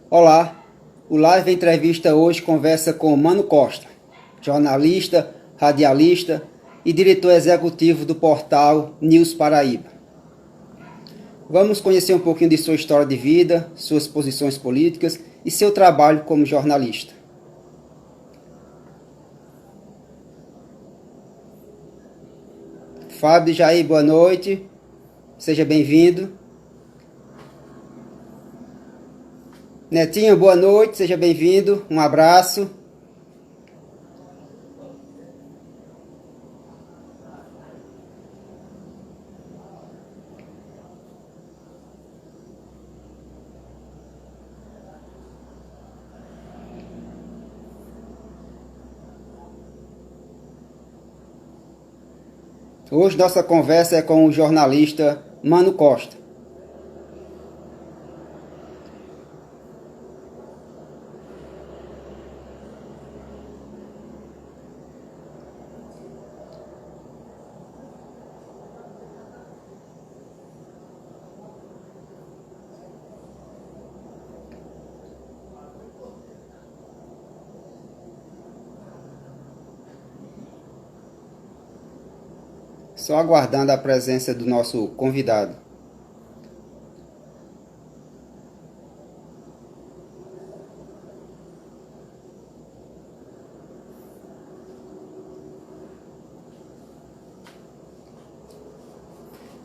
Olá, o Live Entrevista hoje conversa com Mano Costa, jornalista, radialista e diretor executivo do portal News Paraíba. Vamos conhecer um pouquinho de sua história de vida, suas posições políticas e seu trabalho como jornalista. Fábio Jair, boa noite, seja bem-vindo. Netinho, boa noite, seja bem-vindo, um abraço. Hoje nossa conversa é com o jornalista Mano Costa. Só aguardando a presença do nosso convidado.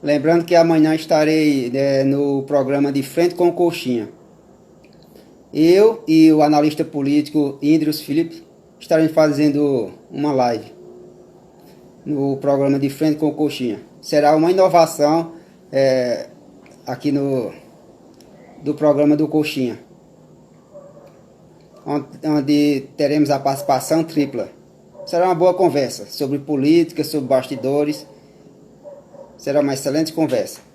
Lembrando que amanhã estarei no programa de Frente com Coxinha. Eu e o analista político Indrius Felipe estaremos fazendo uma live no programa de Frente com Coxinha. Será uma inovação aqui do programa do Coxinha, onde teremos a participação tripla. Será uma boa conversa sobre política, sobre bastidores. Será uma excelente conversa.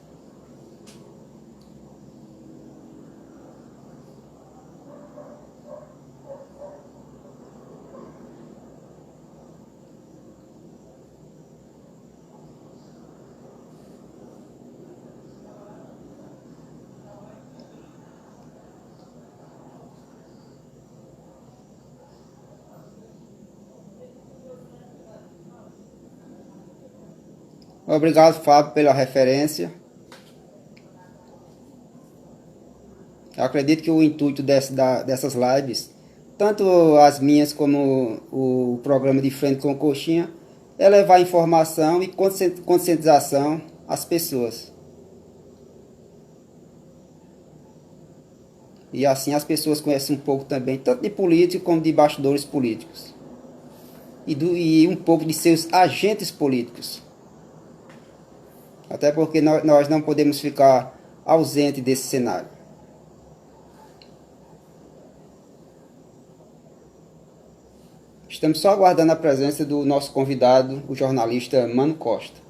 Obrigado, Fábio, pela referência. Eu acredito que o intuito dessas lives, tanto as minhas como o programa de Frente com Coxinha, é levar informação e conscientização às pessoas. E assim as pessoas conhecem um pouco também, tanto de político como de bastidores políticos. E um pouco de seus agentes políticos. Até porque nós não podemos ficar ausente desse cenário. Estamos só aguardando a presença do nosso convidado, o jornalista Mano Costa.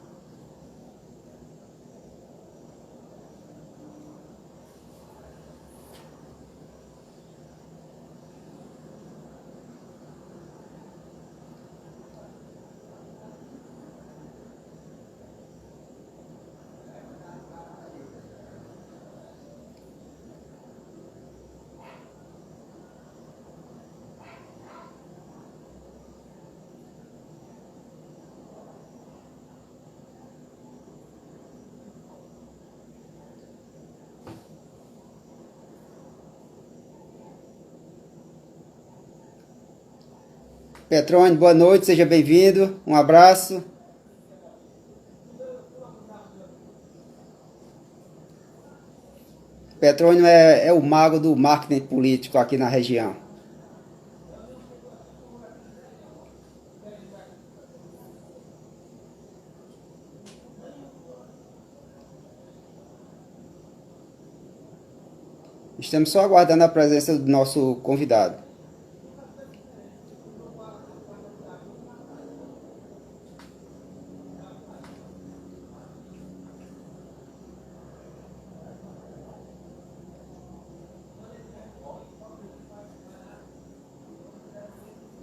Petrone, boa noite, seja bem-vindo, um abraço. Petrônio é o mago do marketing político aqui na região. Estamos só aguardando a presença do nosso convidado.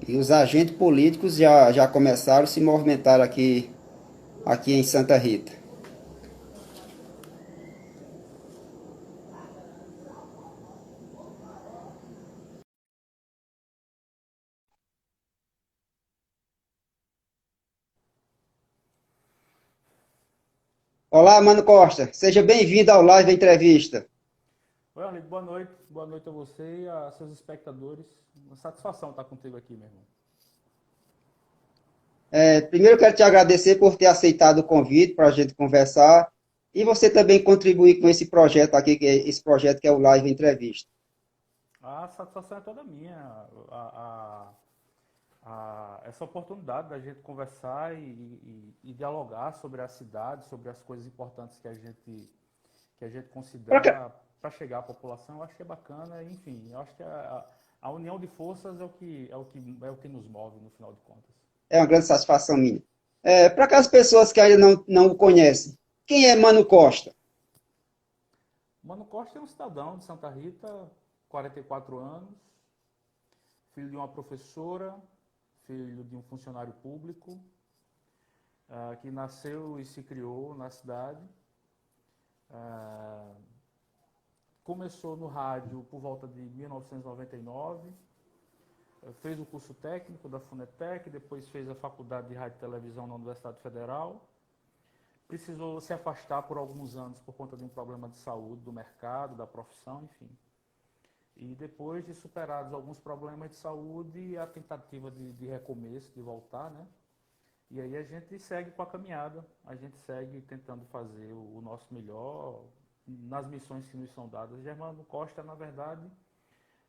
E os agentes políticos já começaram a se movimentar aqui em Santa Rita. Olá, Mano Costa. Seja bem-vindo ao Live Entrevista. Oi, Arlindo, boa noite a você e a seus espectadores. Uma satisfação estar contigo aqui, meu irmão. Primeiro, eu quero te agradecer por ter aceitado o convite para a gente conversar e você também contribuir com esse projeto aqui, esse projeto que é o Live Entrevista. A satisfação é toda minha. Essa oportunidade da gente conversar e dialogar sobre a cidade, sobre as coisas importantes que a gente Pra cá- considera para chegar à população, eu acho que é bacana. Enfim, eu acho que a união de forças é o que nos move no final de contas. É uma grande satisfação minha. Para aquelas pessoas que ainda não o conhecem, quem é Mano Costa? Mano Costa é um cidadão de Santa Rita, 44 anos, filho de uma professora, filho de um funcionário público, que nasceu e se criou na cidade. Ah, Começou no rádio por volta de 1999, fez o curso técnico da Funetec, depois fez a faculdade de rádio e televisão na Universidade Federal. Precisou se afastar por alguns anos por conta de um problema de saúde, do mercado, da profissão, enfim. E depois de superados alguns problemas de saúde, a tentativa de recomeço, de voltar, né? E aí a gente segue com a caminhada, a gente segue tentando fazer o nosso melhor nas missões que nos são dadas. Germano Costa, na verdade,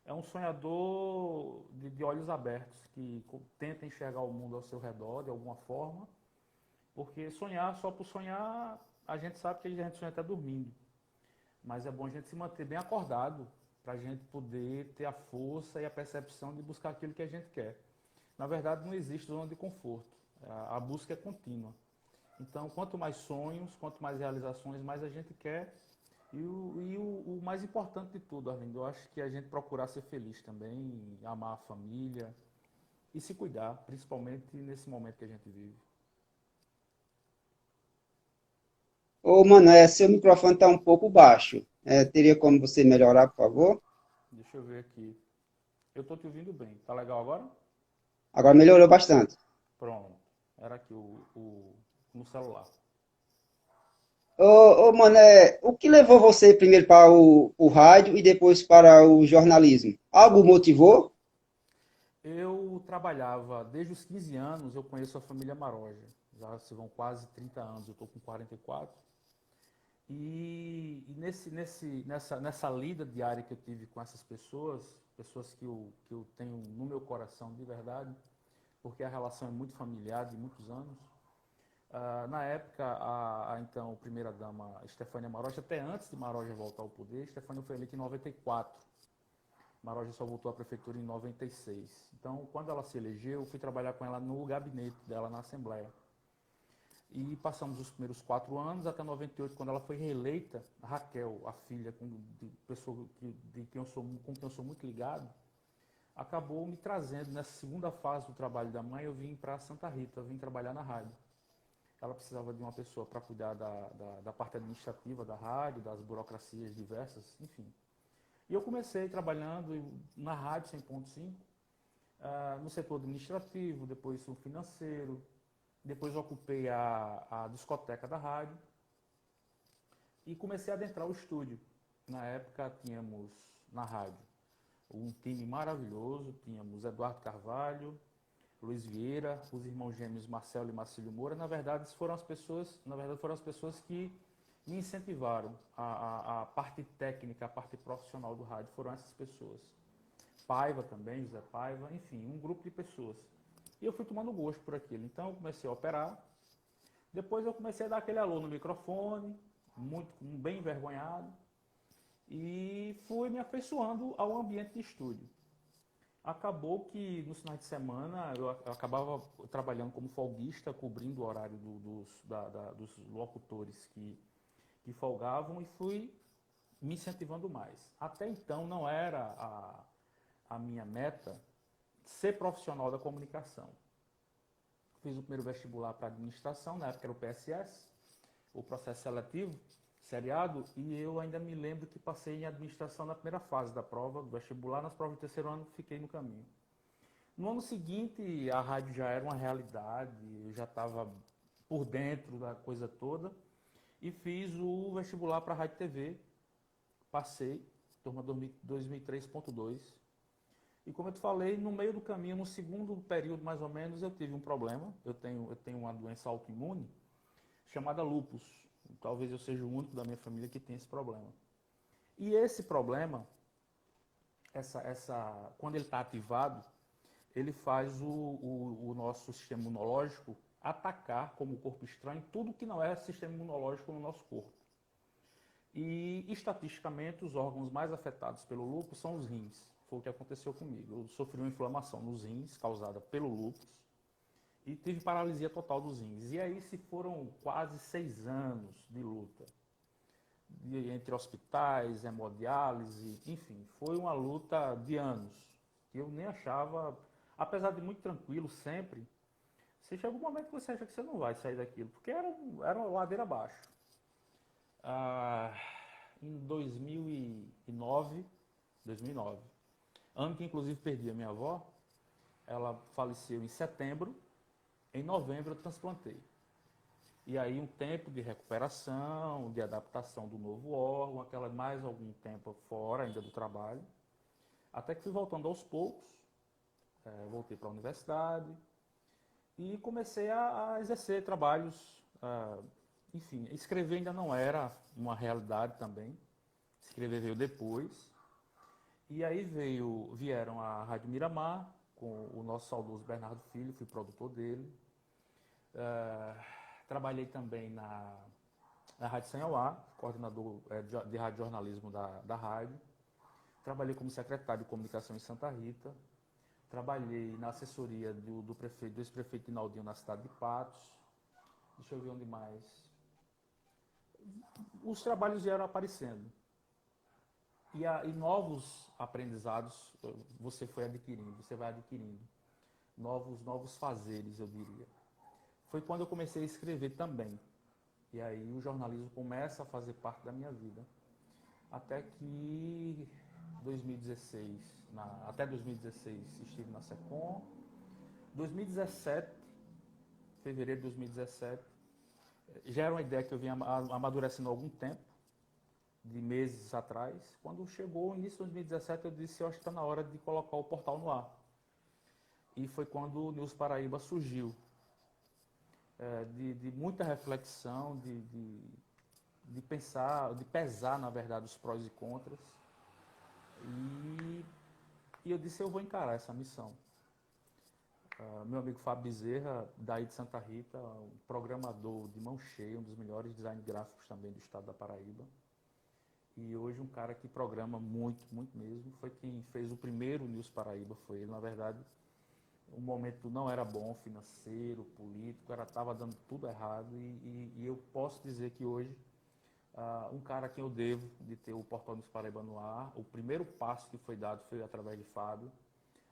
é um sonhador de olhos abertos, que tenta enxergar o mundo ao seu redor de alguma forma, porque sonhar só por sonhar, a gente sabe que a gente sonha até dormindo. Mas é bom a gente se manter bem acordado para a gente poder ter a força e a percepção de buscar aquilo que a gente quer. Na verdade, não existe zona de conforto. A busca é contínua. Então, quanto mais sonhos, quanto mais realizações, mais a gente quer. E o mais importante de tudo, Arlindo, eu acho que a gente procurar ser feliz também, amar a família e se cuidar, principalmente nesse momento que a gente vive. Ô, mano, seu microfone está um pouco baixo. Teria como você melhorar, por favor? Deixa eu ver aqui. Eu estou te ouvindo bem. Tá legal agora? Agora melhorou bastante. Pronto. Era aqui no celular. Mano, o que levou você primeiro para o rádio e depois para o jornalismo? Algo motivou? Eu trabalhava desde os 15 anos, eu conheço a família Maroja. Já se vão quase 30 anos, eu estou com 44. E nessa lida diária que eu tive com essas pessoas que eu tenho no meu coração de verdade, porque a relação é muito familiar, de muitos anos. Na época, então primeira-dama Stefânia Maroja, até antes de Maroja voltar ao poder, Stefânia foi eleita em 94. Maroja só voltou à prefeitura em 96. Então, quando ela se elegeu, eu fui trabalhar com ela no gabinete dela na Assembleia. E passamos os primeiros 4 anos, até 98, quando ela foi reeleita, a Raquel, a filha com quem eu sou muito ligado, acabou me trazendo nessa segunda fase do trabalho da mãe. Eu vim para Santa Rita, eu vim trabalhar na rádio. Ela precisava de uma pessoa para cuidar da parte administrativa da rádio, das burocracias diversas, enfim. E eu comecei trabalhando na rádio 100.5, no setor administrativo, depois no financeiro, depois ocupei a discoteca da rádio e comecei a adentrar o estúdio. Na época tínhamos na rádio um time maravilhoso, tínhamos Eduardo Carvalho, Luiz Vieira, os irmãos gêmeos Marcelo e Marcílio Moura. Na verdade foram as pessoas que me incentivaram a parte técnica, a parte profissional do rádio, foram essas pessoas. Paiva também, José Paiva, enfim, um grupo de pessoas. E eu fui tomando gosto por aquilo. Então eu comecei a operar. Depois eu comecei a dar aquele alô no microfone, muito bem envergonhado, e fui me afeiçoando ao ambiente de estúdio. Acabou que nos finais de semana eu acabava trabalhando como folguista, cobrindo o horário dos locutores que folgavam, e fui me incentivando mais. Até então não era a minha meta ser profissional da comunicação. Fiz o primeiro vestibular para administração, na época era o PSS, o processo seletivo, seriado, e eu ainda me lembro que passei em administração na primeira fase da prova do vestibular. Nas provas do terceiro ano fiquei no caminho. No ano seguinte, a rádio já era uma realidade, eu já estava por dentro da coisa toda, e fiz o vestibular para a Rádio TV, passei, turma 2003.2. E como eu te falei, no meio do caminho, no segundo período mais ou menos, eu tive um problema. Eu tenho uma doença autoimune chamada lúpus. Talvez eu seja o único da minha família que tem esse problema. E esse problema, quando ele está ativado, ele faz o nosso sistema imunológico atacar como corpo estranho tudo que não é sistema imunológico no nosso corpo. E, estatisticamente, os órgãos mais afetados pelo lúpus são os rins. Foi o que aconteceu comigo. Eu sofri uma inflamação nos rins causada pelo lúpus e tive paralisia total dos rins. E aí se foram quase 6 anos de luta. Entre hospitais, hemodiálise, enfim, foi uma luta de anos. Que eu nem achava, apesar de muito tranquilo sempre, você chega um momento que você acha que você não vai sair daquilo, porque era uma ladeira abaixo. Em 2009, ano que inclusive perdi a minha avó, ela faleceu em setembro, em novembro eu transplantei. E aí um tempo de recuperação, de adaptação do novo órgão, mais algum tempo fora ainda do trabalho, até que fui voltando aos poucos, voltei para a universidade e comecei a exercer trabalhos. Enfim, escrever ainda não era uma realidade também. Escrever veio depois. E aí vieram a Rádio Miramar, com o nosso saudoso Bernardo Filho, fui produtor dele. Trabalhei também na Rádio Sanhauá, coordenador de rádio jornalismo da rádio. Trabalhei como secretário de comunicação em Santa Rita. Trabalhei na assessoria do ex-prefeito Inaldinho na cidade de Patos. Deixa eu ver onde mais. Os trabalhos vieram aparecendo. E novos aprendizados você vai adquirindo. Novos fazeres, eu diria. Foi quando eu comecei a escrever também. E aí o jornalismo começa a fazer parte da minha vida. Até que 2016, até 2016 estive na SECOM. 2017, fevereiro de 2017, já era uma ideia que eu vinha amadurecendo há algum tempo, de meses atrás. Quando chegou o início de 2017, eu disse, eu acho que está na hora de colocar o portal no ar. E foi quando o News Paraíba surgiu. De muita reflexão, de pensar, de pesar, na verdade, os prós e contras. E eu disse, eu vou encarar essa missão. Meu amigo Fábio Bezerra, daí de Santa Rita, um programador de mão cheia, um dos melhores design gráficos também do estado da Paraíba. E hoje um cara que programa muito, muito mesmo. Foi quem fez o primeiro News Paraíba, foi ele. Na verdade, o momento não era bom, financeiro, político, estava dando tudo errado. E eu posso dizer que hoje, um cara a quem eu devo de ter o Portal News Paraíba no ar, o primeiro passo que foi dado foi através de Fábio,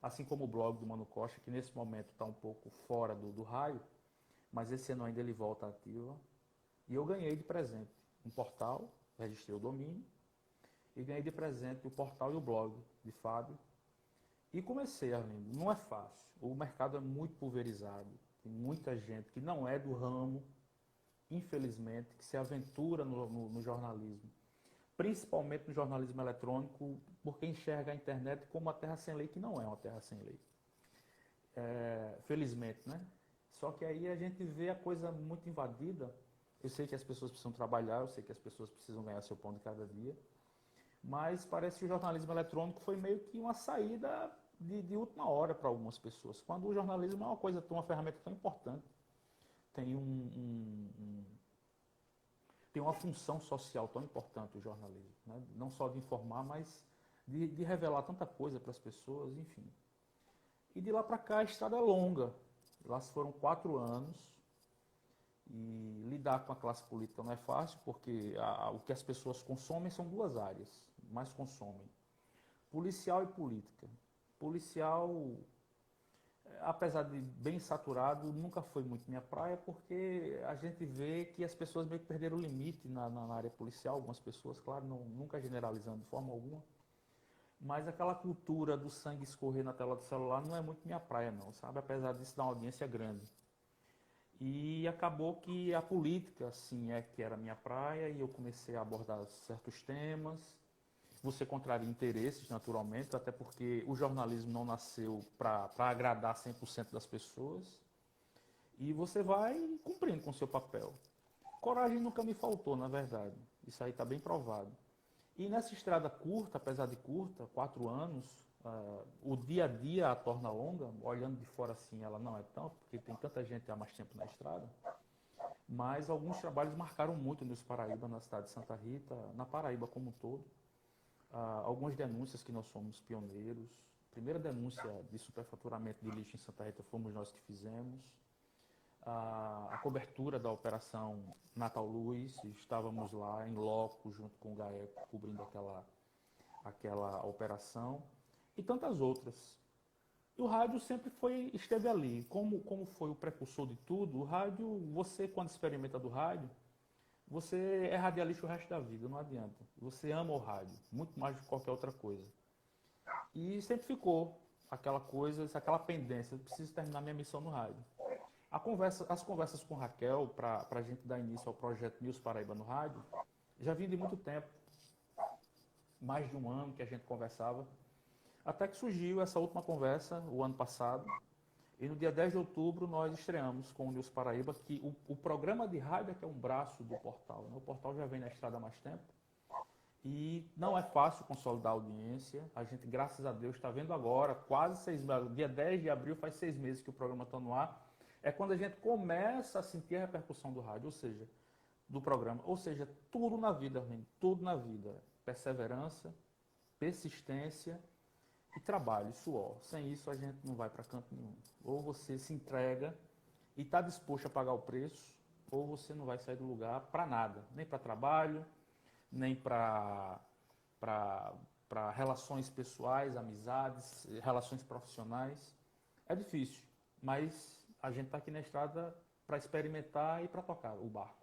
assim como o blog do Mano Costa, que nesse momento está um pouco fora do raio, mas esse ano ainda ele volta ativa. E eu ganhei de presente um portal, registrei o domínio, e ganhei de presente o portal e o blog de Fábio. E comecei, Arlindo, não é fácil. O mercado é muito pulverizado. Tem muita gente que não é do ramo, infelizmente, que se aventura no jornalismo. Principalmente no jornalismo eletrônico, porque enxerga a internet como uma terra sem lei, que não é uma terra sem lei. Felizmente, né? Só que aí a gente vê a coisa muito invadida. Eu sei que as pessoas precisam trabalhar, eu sei que as pessoas precisam ganhar seu pão de cada dia, mas parece que o jornalismo eletrônico foi meio que uma saída de última hora para algumas pessoas, quando o jornalismo é uma ferramenta tão importante, tem tem uma função social tão importante o jornalismo, né? Não só de informar, mas de revelar tanta coisa para as pessoas, enfim. E de lá para cá a estrada é longa, lá foram 4 anos, e lidar com a classe política não é fácil, porque o que as pessoas consomem são 2 áreas, mais consomem, policial e política. Policial, apesar de bem saturado, nunca foi muito minha praia, porque a gente vê que as pessoas meio que perderam o limite na área policial, algumas pessoas, claro, nunca generalizando de forma alguma, mas aquela cultura do sangue escorrer na tela do celular não é muito minha praia não, sabe? Apesar disso dar uma audiência grande. E acabou que a política, assim, que era a minha praia, e eu comecei a abordar certos temas. Você contraria interesses, naturalmente, até porque o jornalismo não nasceu para agradar 100% das pessoas. E você vai cumprindo com o seu papel. Coragem nunca me faltou, na verdade. Isso aí está bem provado. E nessa estrada curta, apesar de curta, 4 anos, o dia a dia a torna longa. Olhando de fora assim, ela não é tanto, porque tem tanta gente há mais tempo na estrada. Mas alguns trabalhos marcaram muito Nilson Paraíba, na cidade de Santa Rita, na Paraíba como um todo. Algumas denúncias que nós somos pioneiros. Primeira denúncia de superfaturamento de lixo em Santa Rita fomos nós que fizemos. A cobertura da Operação Natal Luz, estávamos lá em loco junto com o GAECO cobrindo aquela operação e tantas outras. E o rádio sempre esteve ali. Como foi o precursor de tudo, o rádio, você quando experimenta do rádio, você é radialista o resto da vida, não adianta. Você ama o rádio, muito mais do que qualquer outra coisa. E sempre ficou aquela coisa, aquela pendência, eu preciso terminar minha missão no rádio. As conversas com Raquel, para a gente dar início ao projeto Nilson Paraíba no rádio, já vinha de muito tempo, mais de um ano que a gente conversava, até que surgiu essa última conversa, o ano passado, e no dia 10 de outubro nós estreamos com o Nilson Paraíba, que o programa de rádio é que é um braço do portal, né? O portal já vem na estrada há mais tempo, e não é fácil consolidar a audiência. A gente, graças a Deus, está vendo agora, quase 6 meses, dia 10 de abril faz 6 meses que o programa está no ar, é quando a gente começa a sentir a repercussão do rádio, ou seja, do programa. Ou seja, tudo na vida, tudo na vida. Perseverança, persistência e trabalho, suor. Sem isso a gente não vai para canto nenhum. Ou você se entrega e está disposto a pagar o preço, ou você não vai sair do lugar para nada. Nem para trabalho, nem para relações pessoais, amizades, relações profissionais. É difícil, mas a gente está aqui na estrada para experimentar e para tocar o barco.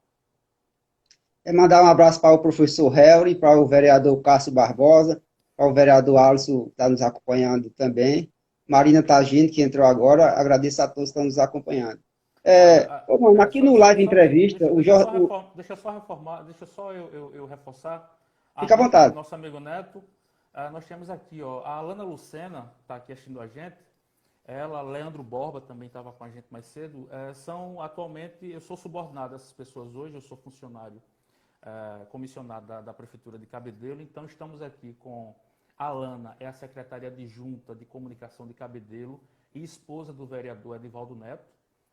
É mandar um abraço para o professor Helry, para o vereador Cássio Barbosa, para o vereador Alisson, que está nos acompanhando também. Marina Tagino, que entrou agora, agradeço a todos que estão nos acompanhando. Mano, aqui no live entrevista, deixa eu só reformar, deixa só eu reforçar. Fica à Arlindo, vontade. nosso amigo Neto, nós temos aqui, ó, a Alana Lucena, está aqui assistindo a gente. Ela, Leandro Borba, também estava com a gente mais cedo. São atualmente, eu sou subordinado dessas pessoas hoje, eu sou funcionário comissionado da Prefeitura de Cabedelo, então estamos aqui com a Alana, é a secretária adjunta de comunicação de Cabedelo e esposa do vereador Edivaldo Neto,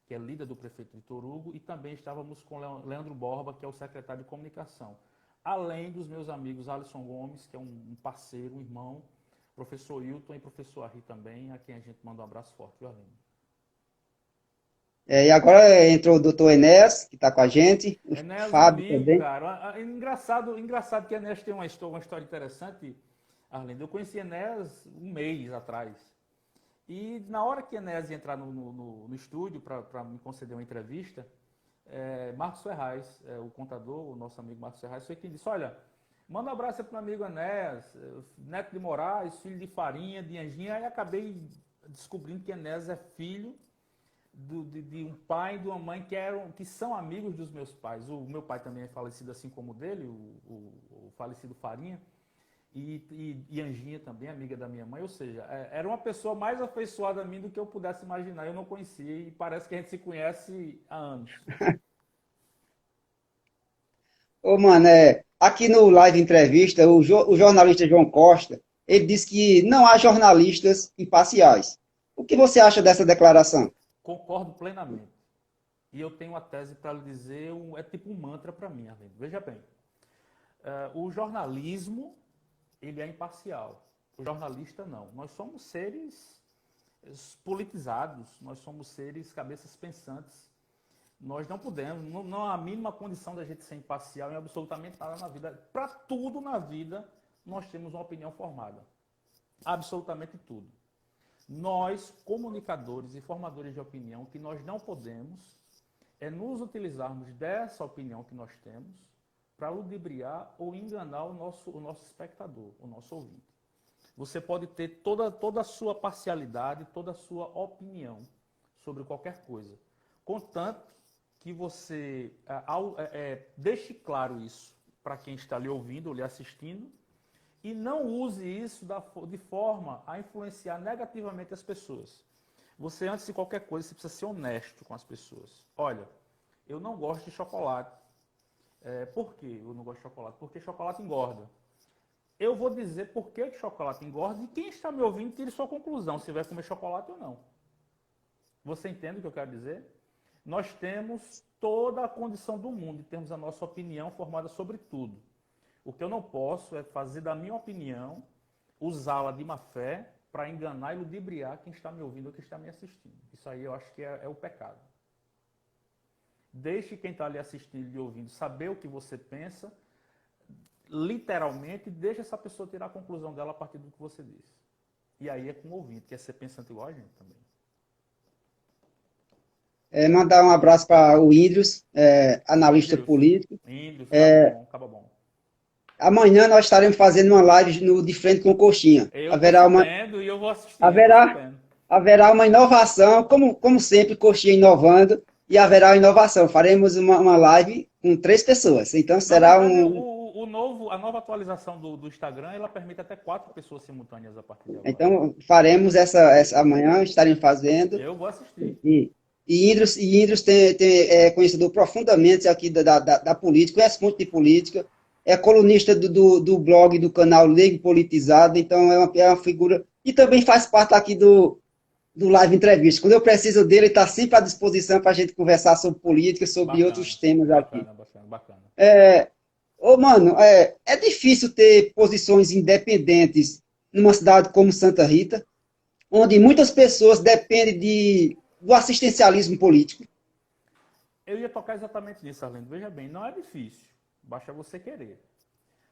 que é líder do prefeito Vitor Hugo, e também estávamos com Leandro Borba, que é o secretário de comunicação. Além dos meus amigos Alisson Gomes, que é um parceiro, um irmão, professor Hilton e professor Arri também, a quem a gente manda um abraço forte, viu, Arlindo? E agora entrou o doutor Enéas, que está com a gente, o Enéas, um Fábio amigo, também. cara. Engraçado que Enéas tem uma história interessante, Arlindo. Eu conheci Enéas um mês atrás. E na hora que Enéas ia entrar no estúdio para me conceder uma entrevista, Marcos Ferraz, o contador, o nosso amigo Marcos Ferraz, foi quem disse: olha, manda um abraço para o meu amigo Enéas, neto de Moraes, filho de Farinha, de Anjinha. Aí acabei descobrindo que Enéas é filho de um pai e de uma mãe que são amigos dos meus pais. O meu pai também é falecido assim como o dele, o falecido Farinha. E Anjinha também, amiga da minha mãe, ou seja, era uma pessoa mais afeiçoada a mim do que eu pudesse imaginar. Eu não conhecia e parece que a gente se conhece há anos. Mano, aqui no live entrevista, o jornalista João Costa, ele disse que não há jornalistas imparciais. O que você acha dessa declaração? Concordo plenamente. E eu tenho uma tese para lhe dizer, é tipo um mantra para mim, Arlindo. Veja bem, o jornalismo, ele é imparcial. O jornalista não. Nós somos seres politizados, nós somos seres cabeças pensantes. Nós não podemos, não há a mínima condição da gente ser imparcial em absolutamente nada na vida. Para tudo na vida, nós temos uma opinião formada. Absolutamente tudo. Nós, comunicadores e formadores de opinião, que nós não podemos é nos utilizarmos dessa opinião que nós temos para ludibriar ou enganar o nosso espectador, o nosso ouvinte. Você pode ter toda a sua parcialidade, toda a sua opinião sobre qualquer coisa, contanto que você deixe claro isso para quem está lhe ouvindo ou lhe assistindo e não use isso de forma a influenciar negativamente as pessoas. Você, antes de qualquer coisa, você precisa ser honesto com as pessoas. Olha, eu não gosto de chocolate. Por que eu não gosto de chocolate? Porque chocolate engorda. Eu vou dizer por que chocolate engorda e quem está me ouvindo tire sua conclusão, se vai comer chocolate ou não. Você entende o que eu quero dizer? Nós temos toda a condição do mundo e temos a nossa opinião formada sobre tudo. O que eu não posso é fazer da minha opinião, usá-la de má fé para enganar e ludibriar quem está me ouvindo ou quem está me assistindo. Isso aí eu acho que é o pecado. Deixe quem está lhe assistindo e lhe ouvindo saber o que você pensa, literalmente, deixe essa pessoa tirar a conclusão dela a partir do que você disse. E aí é com o ouvinte, que é ser pensante igual a gente também. Mandar um abraço para o Índrios, analista político. Índrios, acaba bom. Amanhã nós estaremos fazendo uma live no De Frente com Coxinha. Eu estou sabendo e eu vou assistir. Haverá uma inovação, como sempre, Coxinha inovando, e haverá uma inovação. Faremos uma live com 3 pessoas. Então será a nova atualização do Instagram, ela permite até 4 pessoas simultâneas a partir de agora. Então faremos essa amanhã, estaremos fazendo. Eu vou assistir. E Índrios é conhecedor profundamente aqui da política, conhece muito de política, é colunista do blog, do canal Leigo Politizado, então é uma figura, e também faz parte aqui do Live Entrevista. Quando eu preciso dele, ele está sempre à disposição para a gente conversar sobre política, sobre outros temas aqui. Bacana. Mano, é difícil ter posições independentes numa cidade como Santa Rita, onde muitas pessoas dependem do assistencialismo político. Eu ia tocar exatamente nisso, Arlindo. Veja bem, não é difícil. Basta você querer.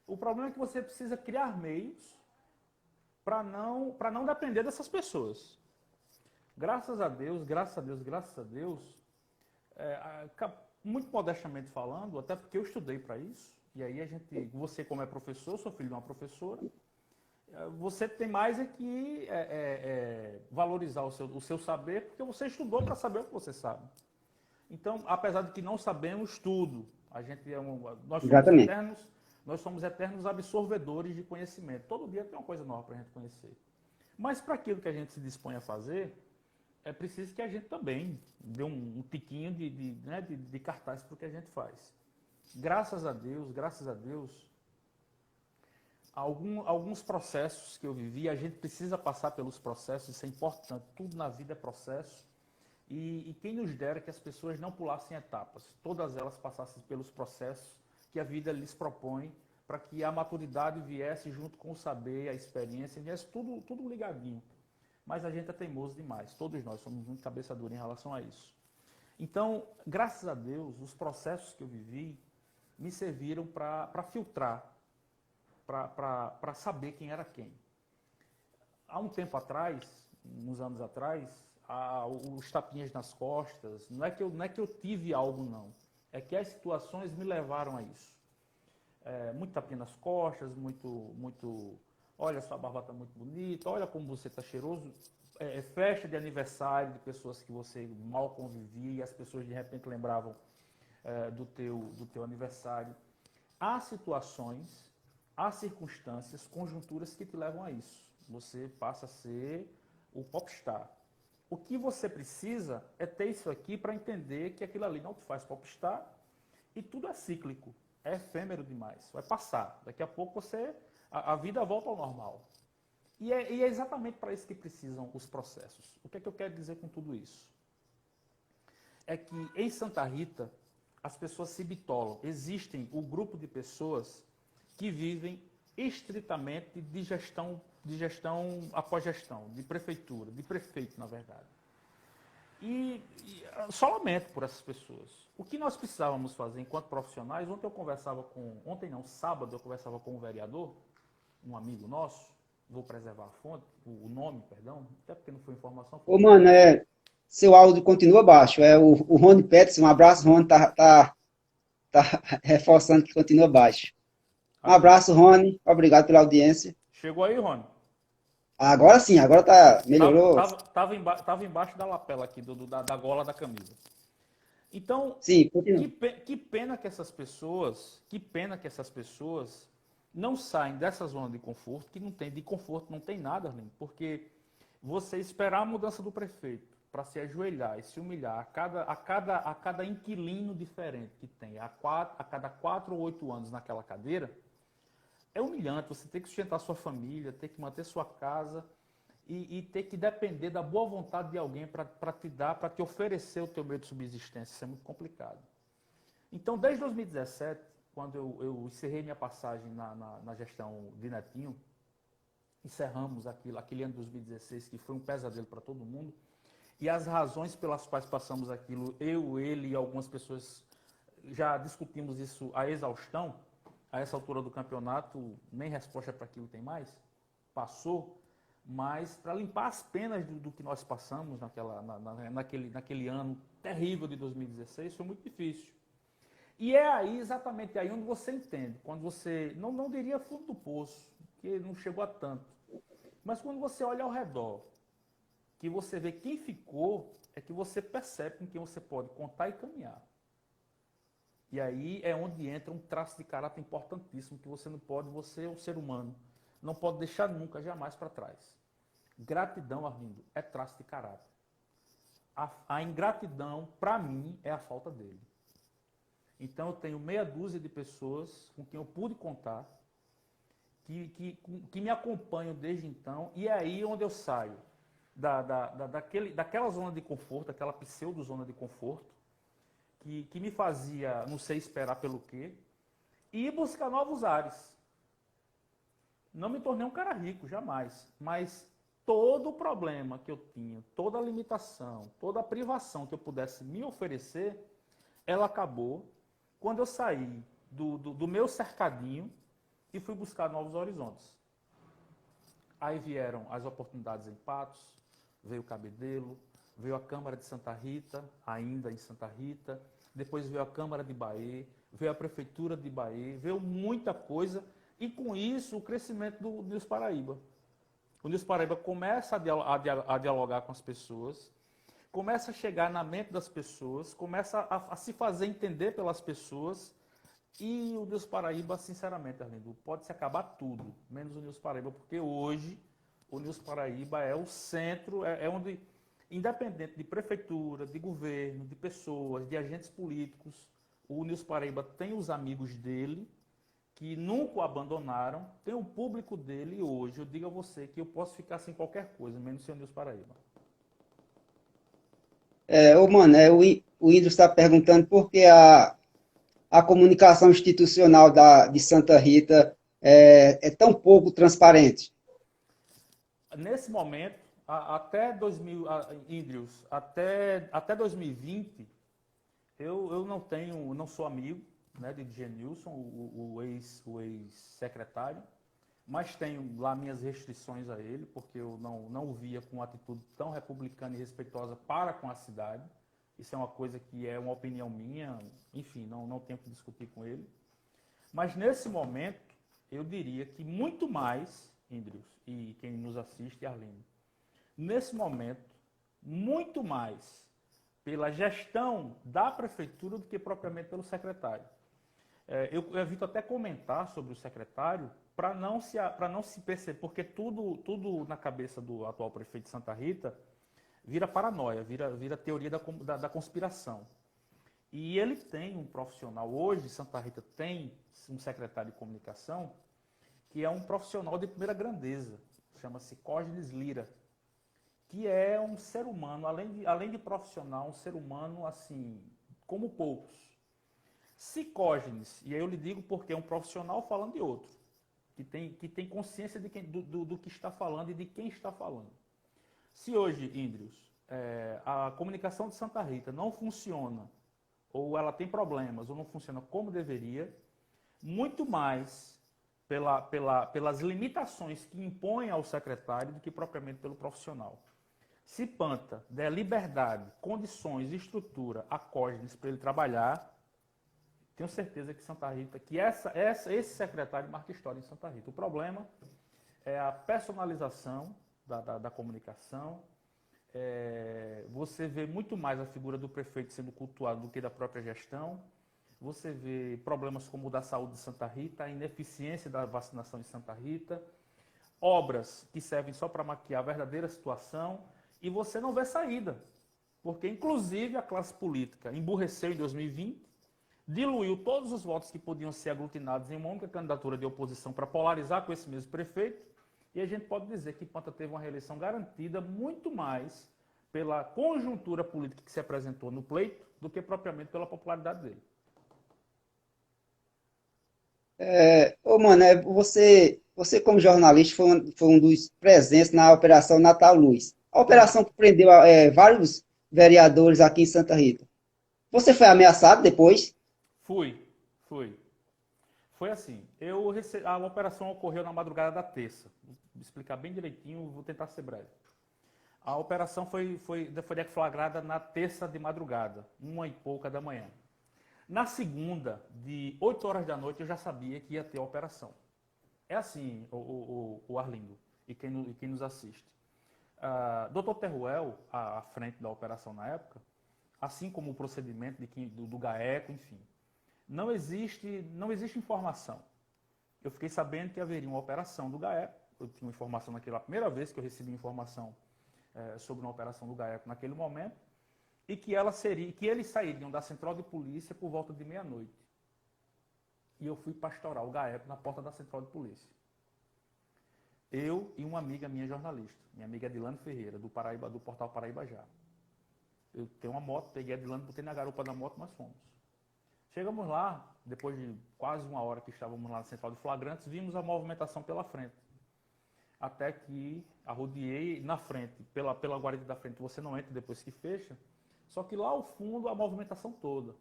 O problema é que você precisa criar meios para não depender dessas pessoas. Graças a Deus, muito modestamente falando, até porque eu estudei para isso, e aí você como é professor, sou filho de uma professora, você tem mais que valorizar o seu saber, porque você estudou para saber o que você sabe. Então, apesar de que não sabemos tudo, nós somos eternos absorvedores de conhecimento. Todo dia tem uma coisa nova para a gente conhecer. Mas para aquilo que a gente se dispõe a fazer, é preciso que a gente também dê um tiquinho de cartaz para o que a gente faz. Graças a Deus, alguns processos que eu vivi, a gente precisa passar pelos processos, isso é importante, tudo na vida é processo. E quem nos dera que as pessoas não pulassem etapas, todas elas passassem pelos processos que a vida lhes propõe, para que a maturidade viesse junto com o saber, a experiência, viesse tudo ligadinho. Mas a gente é teimoso demais, todos nós somos muito cabeça dura em relação a isso. Então, graças a Deus, os processos que eu vivi me serviram para filtrar, para saber quem era quem. Há um tempo atrás, uns anos atrás, os tapinhas nas costas, não é que eu tive algo, não. É que as situações me levaram a isso. Muito tapinha nas costas, muito, olha, sua barba está muito bonita, olha como você está cheiroso. Festa de aniversário de pessoas que você mal convivia e as pessoas de repente lembravam do teu aniversário. Há situações, há circunstâncias, conjunturas que te levam a isso. Você passa a ser o popstar. O que você precisa é ter isso aqui para entender que aquilo ali não te faz popstar e tudo é cíclico, é efêmero demais, vai passar. Daqui a pouco a vida volta ao normal. E é exatamente para isso que precisam os processos. O que é que eu quero dizer com tudo isso? É que em Santa Rita as pessoas se bitolam. Existem um grupo de pessoas que vivem estritamente de gestão após gestão, de prefeitura, de prefeito, na verdade. E só lamento por essas pessoas. O que nós precisávamos fazer enquanto profissionais, sábado eu conversava com um vereador, um amigo nosso, vou preservar a fonte, o nome, perdão, até porque não foi informação. Mano, seu áudio continua baixo, o Rony Peters, um abraço, Rony, tá reforçando que continua baixo. Um abraço, Rony, obrigado pela audiência. Chegou aí, Rony? Agora sim, agora melhorou. Tava embaixo da lapela aqui, da gola da camisa. Então, Sim, continua. que pena que essas pessoas não saem dessa zona de conforto, que não tem de conforto, não tem nada, Arlindo, porque você esperar a mudança do prefeito para se ajoelhar e se humilhar a cada inquilino diferente que tem, a cada 4 ou 8 anos naquela cadeira, é humilhante. Você ter que sustentar sua família, ter que manter sua casa e ter que depender da boa vontade de alguém para te dar, para te oferecer o teu meio de subsistência. Isso é muito complicado. Então, desde 2017, quando eu encerrei minha passagem na gestão de Netinho, encerramos aquele ano de 2016, que foi um pesadelo para todo mundo, e as razões pelas quais passamos aquilo, eu, ele e algumas pessoas já discutimos isso à exaustão. A essa altura do campeonato, nem resposta para aquilo tem mais, passou, mas para limpar as penas do que nós passamos naquele ano terrível de 2016, foi muito difícil. E é aí, exatamente aí, onde você entende, quando você, não diria fundo do poço, que não chegou a tanto, mas quando você olha ao redor, que você vê quem ficou, é que você percebe com quem você pode contar e caminhar. E aí é onde entra um traço de caráter importantíssimo que você não pode, você é um ser humano, não pode deixar nunca, jamais para trás. Gratidão, Arlindo, é traço de caráter. A ingratidão, para mim, é a falta dele. Então eu tenho meia dúzia de pessoas com quem eu pude contar, que me acompanham desde então, e é aí onde eu saio daquela zona de conforto, daquela pseudo-zona de conforto, que me fazia não sei esperar pelo quê, e ir buscar novos ares. Não me tornei um cara rico, jamais, mas todo o problema que eu tinha, toda a limitação, toda a privação que eu pudesse me oferecer, ela acabou quando eu saí do meu cercadinho e fui buscar novos horizontes. Aí vieram as oportunidades em Patos, veio o Cabedelo, veio a Câmara de Santa Rita, ainda em Santa Rita, depois veio a Câmara de Bahia, veio a Prefeitura de Bahia, veio muita coisa, e com isso o crescimento do Nils Paraíba. O Nils Paraíba começa a dialogar com as pessoas, começa a chegar na mente das pessoas, começa a se fazer entender pelas pessoas, e o Nils Paraíba, sinceramente, Arlindo, pode-se acabar tudo, menos o Nils Paraíba, porque hoje o Nils Paraíba é o centro, é onde, independente de prefeitura, de governo, de pessoas, de agentes políticos, o Nils Paraíba tem os amigos dele, que nunca o abandonaram, tem o público dele, e hoje eu digo a você que eu posso ficar sem qualquer coisa, menos sem o Nils Paraíba. Mano, o Whindersson está perguntando por que a comunicação institucional de Santa Rita é tão pouco transparente. Nesse momento, até 2000, Índrios, até 2020, eu não sou amigo, né, de Genilson, o ex-secretário, mas tenho lá minhas restrições a ele, porque eu não o via com uma atitude tão republicana e respeitosa para com a cidade. Isso é uma coisa que é uma opinião minha, enfim, não tenho que discutir com ele. Mas nesse momento, eu diria que muito mais, Índrios, e quem nos assiste, Arlindo, nesse momento, muito mais pela gestão da prefeitura do que propriamente pelo secretário. Eu evito até comentar sobre o secretário para não se perceber, porque tudo na cabeça do atual prefeito de Santa Rita vira paranoia, vira teoria da conspiração. E ele tem um profissional, hoje Santa Rita tem um secretário de comunicação, que é um profissional de primeira grandeza, chama-se Cosnes Lira, que é um ser humano, além de profissional, um ser humano assim, como poucos. Se Cosnes, e aí eu lhe digo porque é um profissional falando de outro, que tem consciência do que está falando e de quem está falando. Se hoje, Índrios, a comunicação de Santa Rita não funciona, ou ela tem problemas, ou não funciona como deveria, muito mais pelas limitações que impõem ao secretário do que propriamente pelo profissional. Se Panta der liberdade, condições, estrutura a Cosnes para ele trabalhar, tenho certeza que Santa Rita, que esse secretário marca história em Santa Rita. O problema é a personalização da comunicação, você vê muito mais a figura do prefeito sendo cultuado do que da própria gestão. Você vê problemas como o da saúde de Santa Rita, a ineficiência da vacinação em Santa Rita, obras que servem só para maquiar a verdadeira situação, e você não vê saída. Porque, inclusive, a classe política emburreceu em 2020, diluiu todos os votos que podiam ser aglutinados em uma única candidatura de oposição para polarizar com esse mesmo prefeito, e a gente pode dizer que Panta teve uma reeleição garantida muito mais pela conjuntura política que se apresentou no pleito do que propriamente pela popularidade dele. Ô, mano, você como jornalista foi um dos presentes na Operação Natal Luz. A operação que prendeu vários vereadores aqui em Santa Rita. Você foi ameaçado depois? Fui, fui. Foi assim, a operação ocorreu na madrugada da terça. Vou explicar bem direitinho, vou tentar ser breve. A operação foi deflagrada na terça de madrugada, 1h pouca da manhã. Na segunda, de 8 horas da noite, eu já sabia que ia ter a operação. É assim, o Arlindo e quem nos assiste. Dr. Teruel, à frente da operação na época, assim como o procedimento do GAECO, enfim, não existe informação. Eu fiquei sabendo que haveria uma operação do GAECO, eu tinha uma informação naquela primeira vez que eu recebi informação sobre uma operação do GAECO naquele momento, e que eles sairiam da central de polícia por volta de meia-noite. E eu fui pastorar o GAECO na porta da central de polícia. Eu e uma amiga minha jornalista, minha amiga Edilane Ferreira, do portal Paraíba Já. Eu tenho uma moto, peguei a Edilane, botei na garupa da moto, nós fomos. Chegamos lá, depois de quase uma hora que estávamos lá na central de flagrantes, vimos a movimentação pela frente. Até que arrodeei na frente, pela guarita da frente, você não entra depois que fecha, só que lá ao fundo a movimentação toda.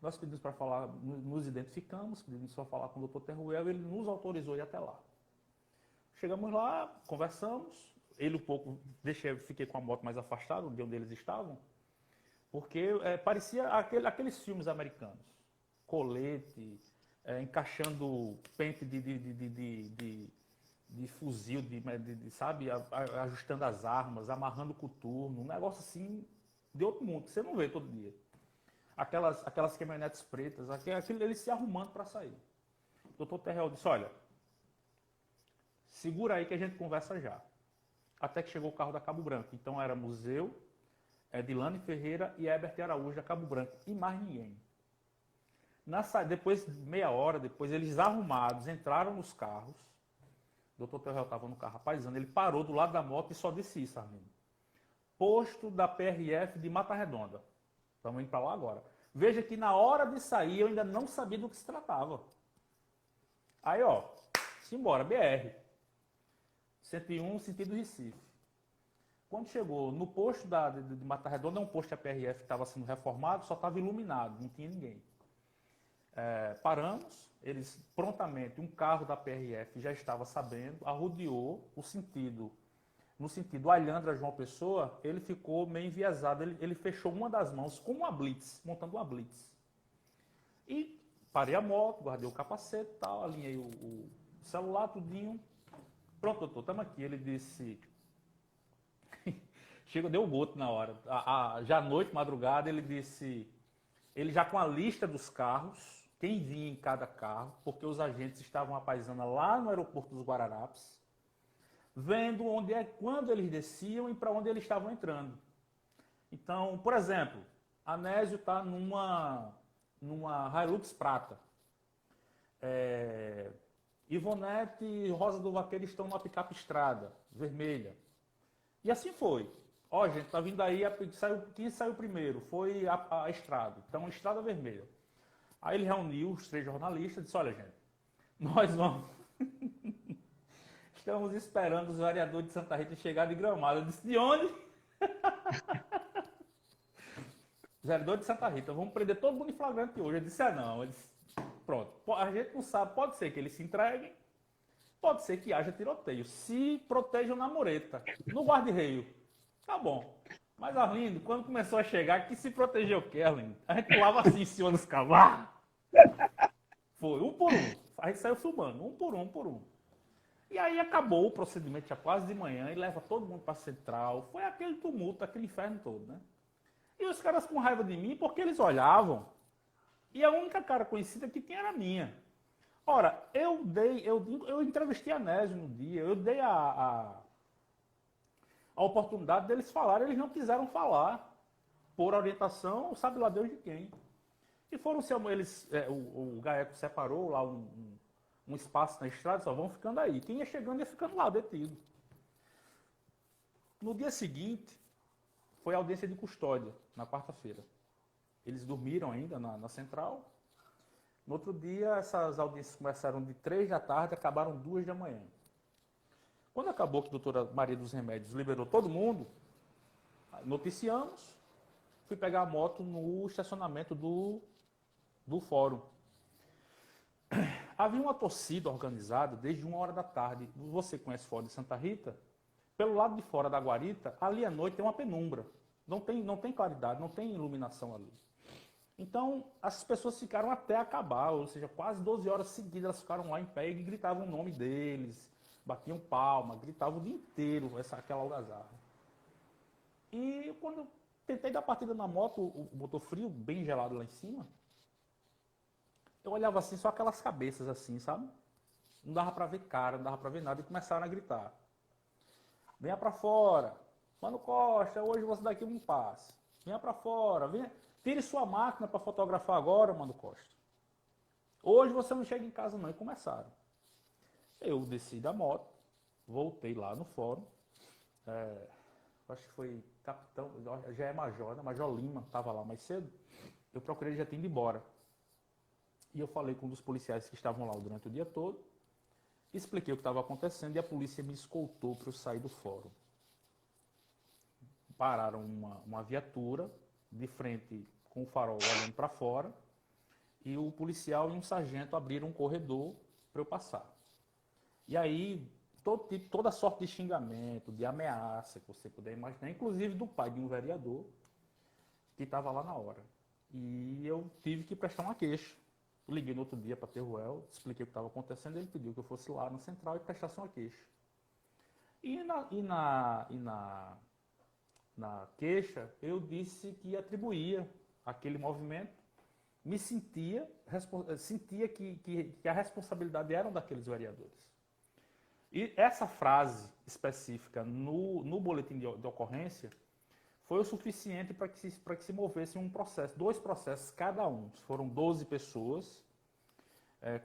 Nós pedimos para falar, nos identificamos, pedimos para falar com o Dr. Teruel, ele nos autorizou a ir até lá. Chegamos lá, conversamos, ele um pouco, fiquei com a moto mais afastada de onde eles estavam, porque parecia aqueles filmes americanos, colete, encaixando pente de fuzil, sabe, ajustando as armas, amarrando o coturno, um negócio assim de outro mundo, que você não vê todo dia. Aquelas caminhonetes pretas, eles se arrumando para sair. O Dr. Teruel disse, olha, segura aí que a gente conversa já. Até que chegou o carro da Cabo Branco. Então éramos eu, Edilane Ferreira e Herbert Araújo da Cabo Branco. E mais ninguém. Depois, meia hora depois, eles arrumados, entraram nos carros. O Dr. Teruel estava no carro rapaziano. Ele parou do lado da moto e só disse isso, Arlindo. Posto da PRF de Mata Redonda. Estamos indo para lá agora. Veja que na hora de sair eu ainda não sabia do que se tratava. Aí, simbora, BR. 101, sentido Recife. Quando chegou no posto de Mata Redonda, um posto da PRF que estava sendo reformado, só estava iluminado, não tinha ninguém. Paramos, eles prontamente, um carro da PRF já estava sabendo, arrodeou no sentido Alhandra João Pessoa, ele ficou meio enviesado, ele fechou uma das mãos com uma blitz, montando uma blitz. E parei a moto, guardei o capacete e tal, alinhei o celular, tudinho. Pronto, doutor, estamos aqui. Ele disse... deu o goto na hora. Já à noite, madrugada, ele disse... Ele já com a lista dos carros, quem vinha em cada carro, porque os agentes estavam apaisando lá no aeroporto dos Guararapes, vendo quando eles desciam e para onde eles estavam entrando. Então, por exemplo, Anésio está numa Hilux prata. Ivonete e Rosa do Vaqueiro estão numa picape estrada, vermelha. E assim foi. Gente, tá vindo aí, quem saiu primeiro foi a estrada. Então, estrada vermelha. Aí ele reuniu os 3 jornalistas e disse, olha, gente, nós vamos... Estamos esperando os vereadores de Santa Rita chegar de Gramado. Eu disse, de onde? Os vereadores de Santa Rita, vamos prender todo mundo em flagrante hoje. Eu disse, não. Eu disse, pronto, a gente não sabe, pode ser que eles se entreguem, pode ser que haja tiroteio. Se protejam na mureta, no guarda-reio. Tá bom. Mas, Arlindo, quando começou a chegar, que se protegeu o quê, Arlindo? A gente pulava assim em cima dos cavalos. Foi, um por um. A gente saiu filmando, um por um. E aí acabou o procedimento já quase de manhã e leva todo mundo para a central. Foi aquele tumulto, aquele inferno todo, né? E os caras com raiva de mim porque eles olhavam e a única cara conhecida que tinha era a minha. Ora, eu entrevistei a Nésio no dia, eu dei a oportunidade deles falarem, eles não quiseram falar, por orientação, sabe lá Deus de quem. E foram eles, o GAECO separou lá um espaço na estrada, só vão ficando aí. Quem ia chegando ia ficando lá, detido. No dia seguinte, foi a audiência de custódia, na quarta-feira. Eles dormiram ainda na central. No outro dia, essas audiências começaram de 3 da tarde e acabaram 2 da manhã. Quando acabou que a doutora Maria dos Remédios liberou todo mundo, noticiamos, fui pegar a moto no estacionamento do fórum. Havia uma torcida organizada desde 1 hora da tarde. Você conhece o Fórum de Santa Rita? Pelo lado de fora da guarita, ali à noite tem uma penumbra. Não tem claridade, não tem iluminação ali. Então, as pessoas ficaram até acabar, ou seja, quase 12 horas seguidas elas ficaram lá em pé e gritavam o nome deles, batiam palma, gritavam o dia inteiro aquela algazarra. E quando eu tentei dar partida na moto, o motor frio, bem gelado lá em cima, eu olhava assim, só aquelas cabeças assim, sabe? Não dava pra ver cara, não dava pra ver nada, e começaram a gritar. Venha pra fora, Mano Costa, hoje você daqui um passe. Venha pra fora, venha, tire sua máquina pra fotografar agora, Mano Costa. Hoje você não chega em casa não, e começaram. Eu desci da moto, voltei lá no fórum, acho que foi capitão, já é major, né? Major Lima, estava lá mais cedo, eu procurei, ele já tinha ido embora. E eu falei com um dos policiais que estavam lá durante o dia todo, expliquei o que estava acontecendo e a polícia me escoltou para eu sair do fórum. Pararam uma viatura de frente com o farol olhando para fora e o policial e um sargento abriram um corredor para eu passar. E aí, toda sorte de xingamento, de ameaça que você puder imaginar, inclusive do pai de um vereador que estava lá na hora. E eu tive que prestar uma queixa. Liguei no outro dia para Teruel, expliquei o que estava acontecendo, ele pediu que eu fosse lá na central e prestasse uma queixa. E na queixa, eu disse que atribuía aquele movimento, me sentia que a responsabilidade era daqueles vereadores. E essa frase específica no boletim de ocorrência foi o suficiente para que se movesse um processo, 2 processos cada um. Foram 12 pessoas,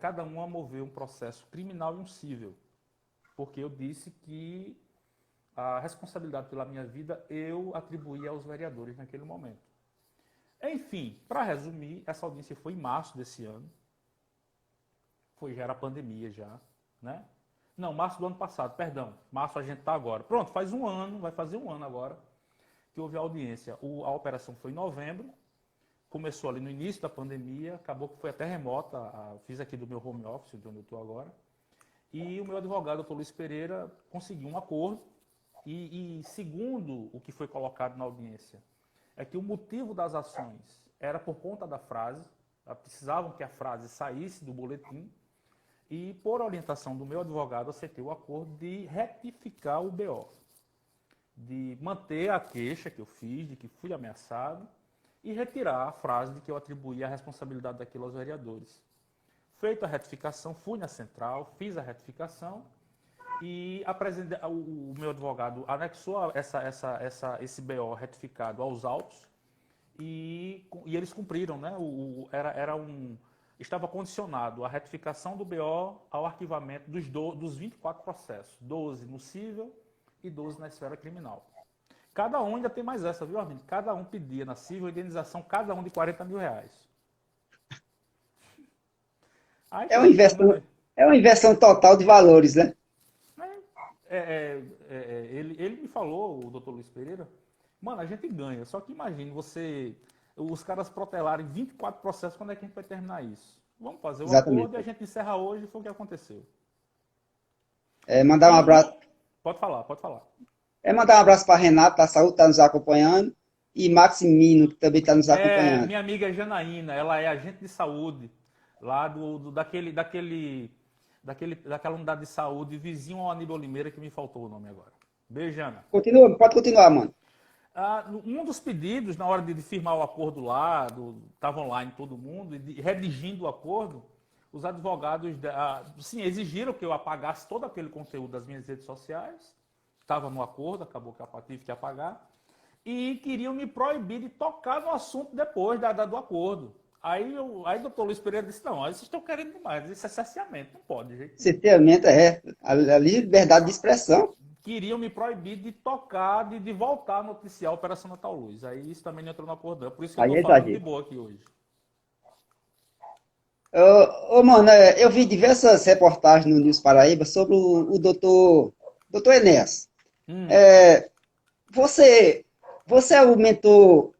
cada uma moveu um processo criminal e um cível, porque eu disse que a responsabilidade pela minha vida eu atribuía aos vereadores naquele momento. Enfim, para resumir, essa audiência foi em março desse ano, já era pandemia já, né? Não, março do ano passado, perdão, março a gente está agora. Pronto, faz um ano, vai fazer um ano agora, que houve a audiência. A operação foi em novembro, começou ali no início da pandemia, acabou que foi até remota, fiz aqui do meu home office, de onde eu estou agora, e o meu advogado, doutor Luiz Pereira, conseguiu um acordo, e segundo o que foi colocado na audiência, é que o motivo das ações era por conta da frase, precisavam que a frase saísse do boletim, e por orientação do meu advogado, aceitei o acordo de retificar o BO, de manter a queixa que eu fiz, de que fui ameaçado, e retirar a frase de que eu atribuía a responsabilidade daquilo aos vereadores. Feita a retificação, fui na central, fiz a retificação e o meu advogado anexou esse BO retificado aos autos e eles cumpriram, né? Estava condicionado a retificação do BO ao arquivamento dos 24 processos, 12 no cível e 12 na esfera criminal. Cada um ainda tem mais essa, viu, Armindo? Cada um pedia na civil indenização, cada um de R$ 40 mil. Aí, É uma inversão total de valores, né? ele me falou, o doutor Luiz Pereira, mano, a gente ganha, só que imagine os caras protelarem 24 processos, quando é que a gente vai terminar isso? Vamos fazer o acordo e a gente encerra hoje, foi o que aconteceu. Mandar um abraço. Pode falar. Mandar um abraço para Renato, da Saúde, está nos acompanhando, e Maximino, que também está nos acompanhando. Minha amiga Janaína, ela é agente de saúde, lá daquela unidade de saúde vizinho ao Aníbal Limeira, que me faltou o nome agora. Beijo, Ana. Continua, pode continuar, mano. Um dos pedidos, na hora de firmar o acordo lá, estava online todo mundo, e redigindo o acordo, os advogados sim, exigiram que eu apagasse todo aquele conteúdo das minhas redes sociais, estava no acordo, acabou que eu tive que apagar, e queriam me proibir de tocar no assunto depois do acordo. Aí o doutor Luiz Pereira disse, não, aí vocês estão querendo demais, isso é cerceamento, não pode, de jeito nenhum. Cerceamento a liberdade de expressão. Queriam me proibir de tocar, de voltar a noticiar a Operação Natal Luz. Aí isso também não entrou no acordo, por isso que eu Aí é estou falando de exagero. boa aqui hoje. Mano, eu vi diversas reportagens no News Paraíba sobre o doutor Enéas. Hum, É, você, você é o mentor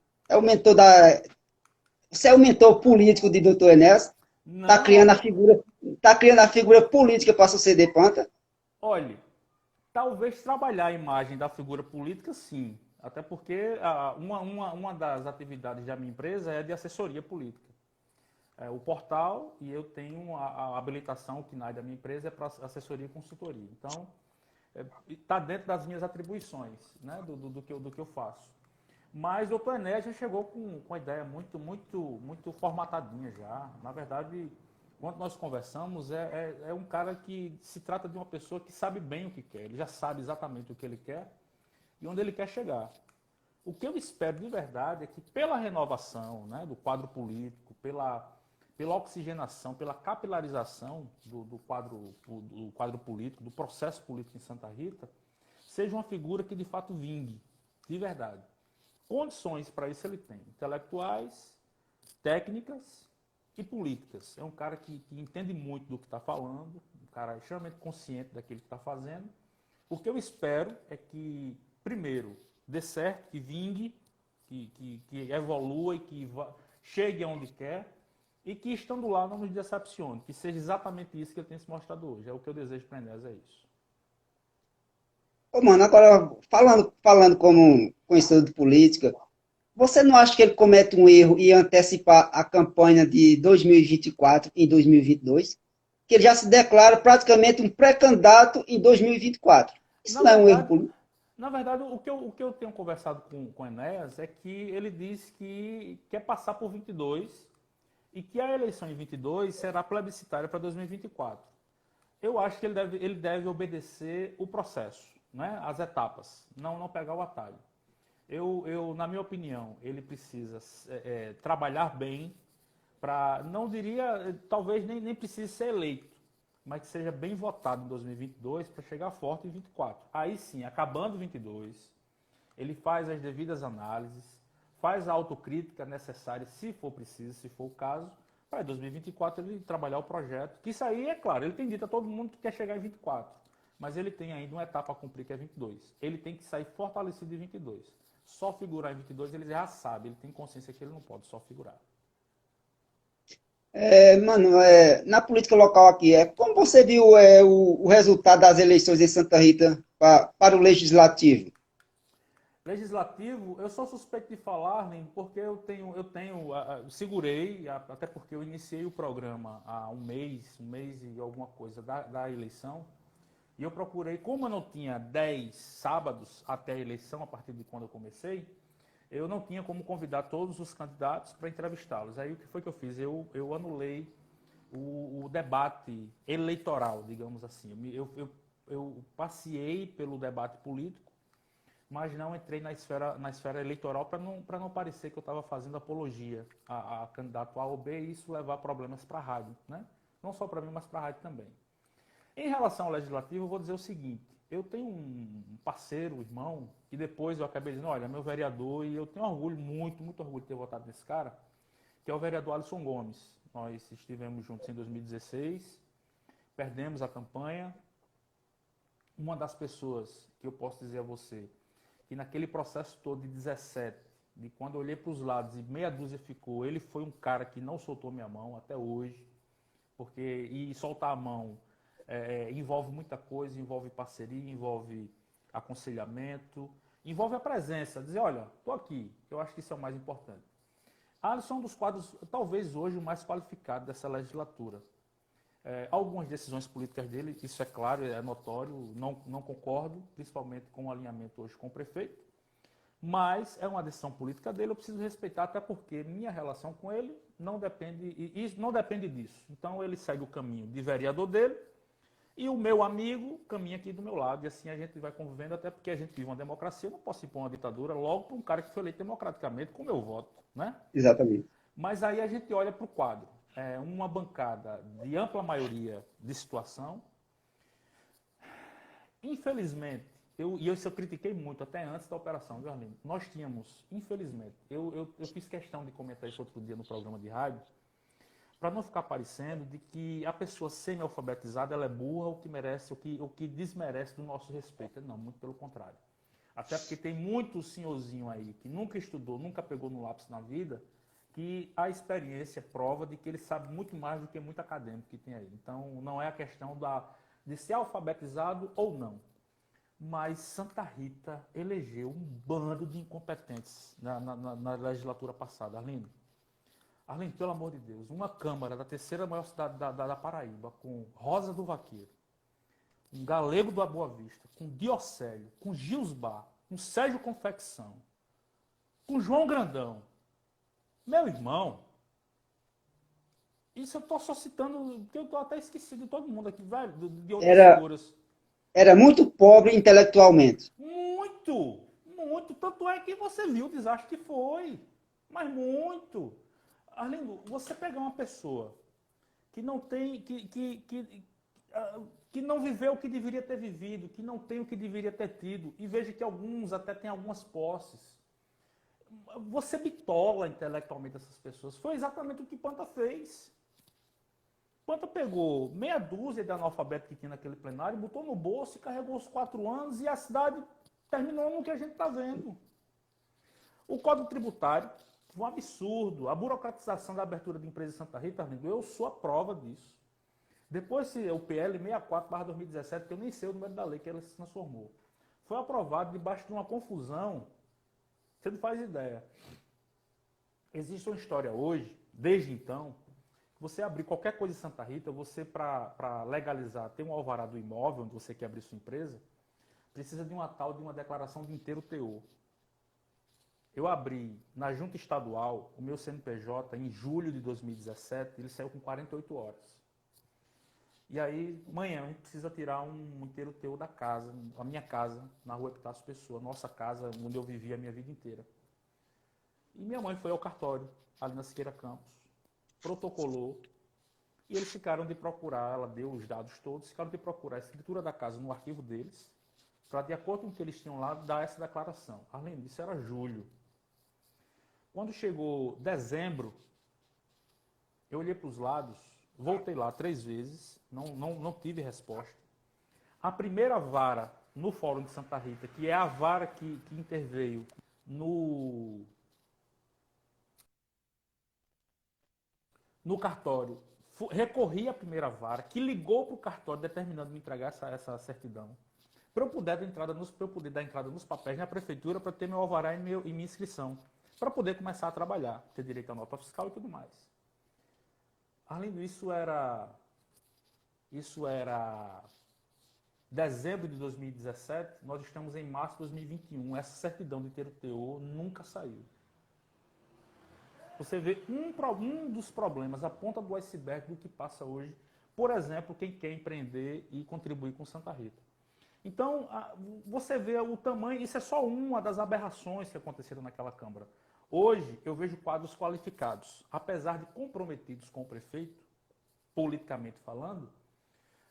você é o mentor político de doutor Enéas? Tá não, criando a figura, tá criando a figura política para suceder Panta? olhe, talvez trabalhar a imagem da figura política, sim. Até porque uma das atividades da minha empresa é de assessoria política. O portal, e eu tenho a habilitação, o KNAI da minha empresa é para assessoria e consultoria. Então, está dentro das minhas atribuições, né, do que eu faço. Mas o doutor Enéas já chegou com a ideia muito formatadinha já. Na verdade, quando nós conversamos, é um cara que se trata de uma pessoa que sabe bem o que quer. Ele já sabe exatamente o que ele quer e onde ele quer chegar. O que eu espero de verdade é que pela renovação, né, do quadro político, pela oxigenação, pela capilarização do quadro político, do processo político em Santa Rita, seja uma figura que de fato vingue, de verdade. Condições para isso ele tem, intelectuais, técnicas e políticas. É um cara que entende muito do que está falando, um cara extremamente consciente daquilo que está fazendo. O que eu espero é que, primeiro, dê certo, que vingue, que evolua e que chegue aonde quer, e que, estando lá, não nos decepcione, que seja exatamente isso que ele tem se mostrado hoje. É o que eu desejo para a Enéas, é isso. Ô, mano, agora, falando como um conhecedor de política, você não acha que ele comete um erro em antecipar a campanha de 2024 em 2022? Que ele já se declara praticamente um pré-candidato em 2024. Isso Na não é um erro verdade, político? o que eu tenho conversado com o Enéas é que ele diz que quer passar por 22 e que a eleição em 22 será plebiscitária para 2024. Eu acho que ele deve obedecer o processo, né? As etapas, não pegar o atalho. Na minha opinião, ele precisa trabalhar bem para, não diria, talvez nem precise ser eleito, mas que seja bem votado em 2022 para chegar forte em 24. Aí sim, acabando 22, ele faz as devidas análises, faz a autocrítica necessária, se for preciso, se for o caso, para 2024 ele trabalhar o projeto. Que isso aí, é claro, ele tem dito a todo mundo que quer chegar em 24, mas ele tem ainda uma etapa a cumprir que é 22. Ele tem que sair fortalecido em 22. Só figurar em 22 ele já sabe, ele tem consciência que ele não pode só figurar. Mano, na política local aqui, como você viu o resultado das eleições em Santa Rita para o Legislativo? Legislativo, eu sou suspeito de falar, nem porque segurei, até porque eu iniciei o programa há um mês e alguma coisa da eleição, e eu procurei, como eu não tinha 10 sábados até a eleição, a partir de quando eu comecei, eu não tinha como convidar todos os candidatos para entrevistá-los. Aí o que foi que eu fiz? Eu anulei o debate eleitoral, digamos assim. Eu passeei pelo debate político, mas não entrei na esfera eleitoral para não parecer que eu estava fazendo apologia a candidato A ou B e isso levar problemas para a rádio, né? Não só para mim, mas para a rádio também. Em relação ao legislativo, eu vou dizer o seguinte: eu tenho um parceiro, um irmão, que depois eu acabei dizendo, olha, meu vereador, e eu tenho orgulho, muito orgulho de ter votado nesse cara, que é o vereador Alisson Gomes. Nós estivemos juntos em 2016, perdemos a campanha. Uma das pessoas que eu posso dizer a você, que naquele processo todo de 17, de quando eu olhei para os lados e meia dúzia ficou, ele foi um cara que não soltou minha mão até hoje, e soltar a mão envolve muita coisa, envolve parceria, envolve aconselhamento, envolve a presença, dizer, olha, estou aqui, eu acho que isso é o mais importante. Alisson é um dos quadros, talvez hoje, o mais qualificado dessa legislatura. Algumas decisões políticas dele, isso é claro, é notório, não concordo, principalmente com o alinhamento hoje com o prefeito, mas é uma decisão política dele, eu preciso respeitar, até porque minha relação com ele não depende disso. Então ele segue o caminho de vereador dele e o meu amigo caminha aqui do meu lado, e assim a gente vai convivendo, até porque a gente vive uma democracia, eu não posso impor uma ditadura logo para um cara que foi eleito democraticamente com o meu voto, né? Exatamente. Mas aí a gente olha para o quadro. Uma bancada de ampla maioria de situação. Infelizmente, isso eu critiquei muito, até antes da operação, viu, Arlindo? Nós tínhamos, infelizmente, eu fiz questão de comentar isso outro dia no programa de rádio, para não ficar parecendo de que a pessoa semi-alfabetizada ela é burra, o que merece, o que desmerece do nosso respeito. Não, muito pelo contrário. Até porque tem muito senhorzinho aí que nunca estudou, nunca pegou no lápis na vida, que a experiência prova de que ele sabe muito mais do que muito acadêmico que tem aí. Então, não é a questão de ser alfabetizado ou não. Mas Santa Rita elegeu um bando de incompetentes na legislatura passada. Arlindo, pelo amor de Deus, uma Câmara da terceira maior cidade da Paraíba, com Rosa do Vaqueiro, um Galego da Boa Vista, com Diocélio, com Gilsbar, com Sérgio Confecção, com João Grandão. Meu irmão, isso eu estou só citando, porque eu estou até esquecido de todo mundo aqui, velho, de outras figuras. Era muito pobre intelectualmente. Muito, muito. Tanto é que você viu o desastre que foi. Mas muito. Arlindo, você pegar uma pessoa que não tem, que não viveu o que deveria ter vivido, que não tem o que deveria ter tido, e veja que alguns até têm algumas posses. Você bitola intelectualmente essas pessoas. Foi exatamente o que Panta fez. Panta pegou meia dúzia de analfabetos que tinha naquele plenário, botou no bolso e carregou os 4 anos e a cidade terminou no que a gente está vendo. O Código Tributário foi um absurdo. A burocratização da abertura de empresa em Santa Rita, eu sou a prova disso. Depois o PL 64/2017, que eu nem sei o número da lei que ela se transformou, foi aprovado debaixo de uma confusão. Você não faz ideia. Existe uma história hoje, desde então, você abrir qualquer coisa em Santa Rita, você para legalizar, ter um alvará do imóvel onde você quer abrir sua empresa, precisa de uma declaração de inteiro teor. Eu abri na junta estadual o meu CNPJ em julho de 2017, ele saiu com 48 horas. E aí, amanhã, a gente precisa tirar um inteiro teor da casa, a minha casa, na rua Epitácio Pessoa, nossa casa, onde eu vivi a minha vida inteira. E minha mãe foi ao cartório, ali na Siqueira Campos, protocolou, e eles ficaram de procurar, ela deu os dados todos, ficaram de procurar a escritura da casa no arquivo deles, para, de acordo com o que eles tinham lá, dar essa declaração. Além disso, era julho. Quando chegou dezembro, eu olhei para os lados, voltei lá 3 vezes, não tive resposta. A primeira vara no Fórum de Santa Rita, que é a vara que interveio no cartório, recorri à primeira vara, que ligou para o cartório determinando me entregar essa certidão, para eu poder dar entrada nos papéis na prefeitura, para ter meu alvará e minha inscrição, para poder começar a trabalhar, ter direito à nota fiscal e tudo mais. Além disso, isso era dezembro de 2017, nós estamos em março de 2021, essa certidão de inteiro teor nunca saiu. Você vê um dos problemas, a ponta do iceberg do que passa hoje, por exemplo, quem quer empreender e contribuir com Santa Rita. Então, você vê o tamanho, isso é só uma das aberrações que aconteceram naquela Câmara. Hoje, eu vejo quadros qualificados, apesar de comprometidos com o prefeito, politicamente falando,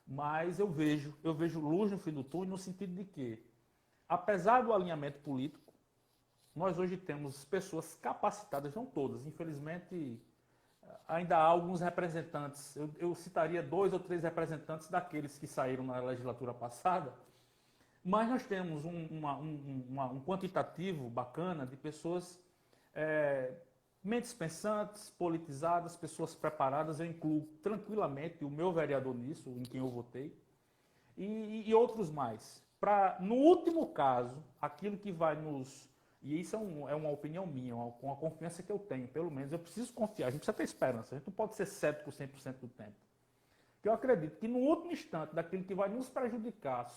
mas eu vejo luz no fim do túnel no sentido de que, apesar do alinhamento político, nós hoje temos pessoas capacitadas, não todas, infelizmente ainda há alguns representantes, eu citaria 2 ou 3 representantes daqueles que saíram na legislatura passada, mas nós temos um quantitativo bacana de pessoas mentes pensantes, politizadas, pessoas preparadas, eu incluo tranquilamente o meu vereador nisso, em quem eu votei, e outros mais. No último caso, aquilo que vai nos... E isso é uma opinião minha, com a confiança que eu tenho, pelo menos. Eu preciso confiar, a gente precisa ter esperança, a gente não pode ser cético 100% do tempo. que eu acredito que no último instante daquilo que vai nos prejudicar,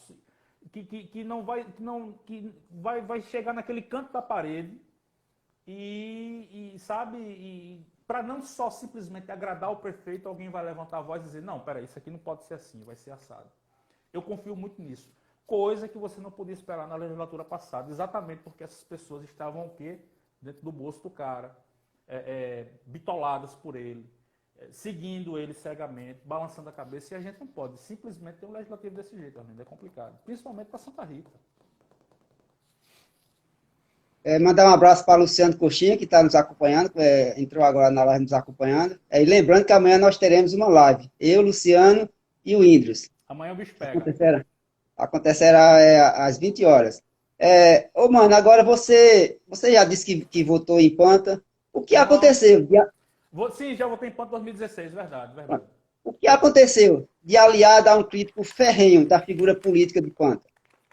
vai chegar naquele canto da parede sabe, para não só simplesmente agradar o prefeito, alguém vai levantar a voz e dizer, não, peraí, isso aqui não pode ser assim, vai ser assado. Eu confio muito nisso. Coisa que você não podia esperar na legislatura passada, exatamente porque essas pessoas estavam o quê? Dentro do bolso do cara, bitoladas por ele, seguindo ele cegamente, balançando a cabeça, e a gente não pode simplesmente ter um legislativo desse jeito, Arlindo, é complicado, principalmente para Santa Rita. Mandar um abraço para Luciano Coxinha, que está nos acompanhando, entrou agora na live nos acompanhando. E lembrando que amanhã nós teremos uma live, eu, Luciano e o Índrios. Amanhã o bicho pega. Acontecerá às 20 horas. Mano, agora você já disse que votou em Panta. O que aconteceu? Sim, já votei em Panta 2016, verdade. O que aconteceu de aliado a um crítico ferrenho da figura política de Panta?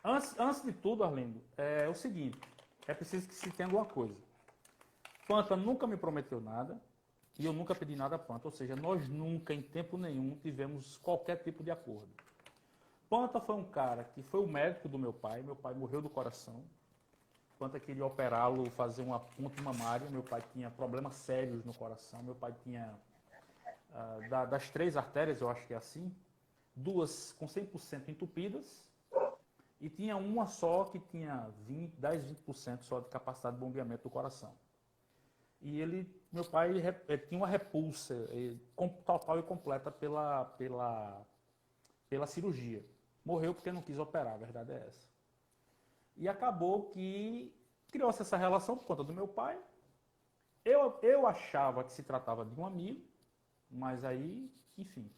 Antes de tudo, Arlindo, é o seguinte, é preciso que se entenda uma coisa. Panta nunca me prometeu nada e eu nunca pedi nada a Panta, ou seja, nós nunca, em tempo nenhum, tivemos qualquer tipo de acordo. Panta foi um cara que foi o médico do meu pai morreu do coração. Panta queria operá-lo, fazer uma ponte mamária, meu pai tinha problemas sérios no coração, meu pai tinha, das 3 artérias, eu acho que é assim, 2 com 100% entupidas, e tinha uma só que tinha 10-20% só de capacidade de bombeamento do coração. E meu pai tinha uma repulsa total e completa pela cirurgia. Morreu porque não quis operar, a verdade é essa. E acabou que criou-se essa relação por conta do meu pai. Eu achava que se tratava de um amigo, mas aí, enfim.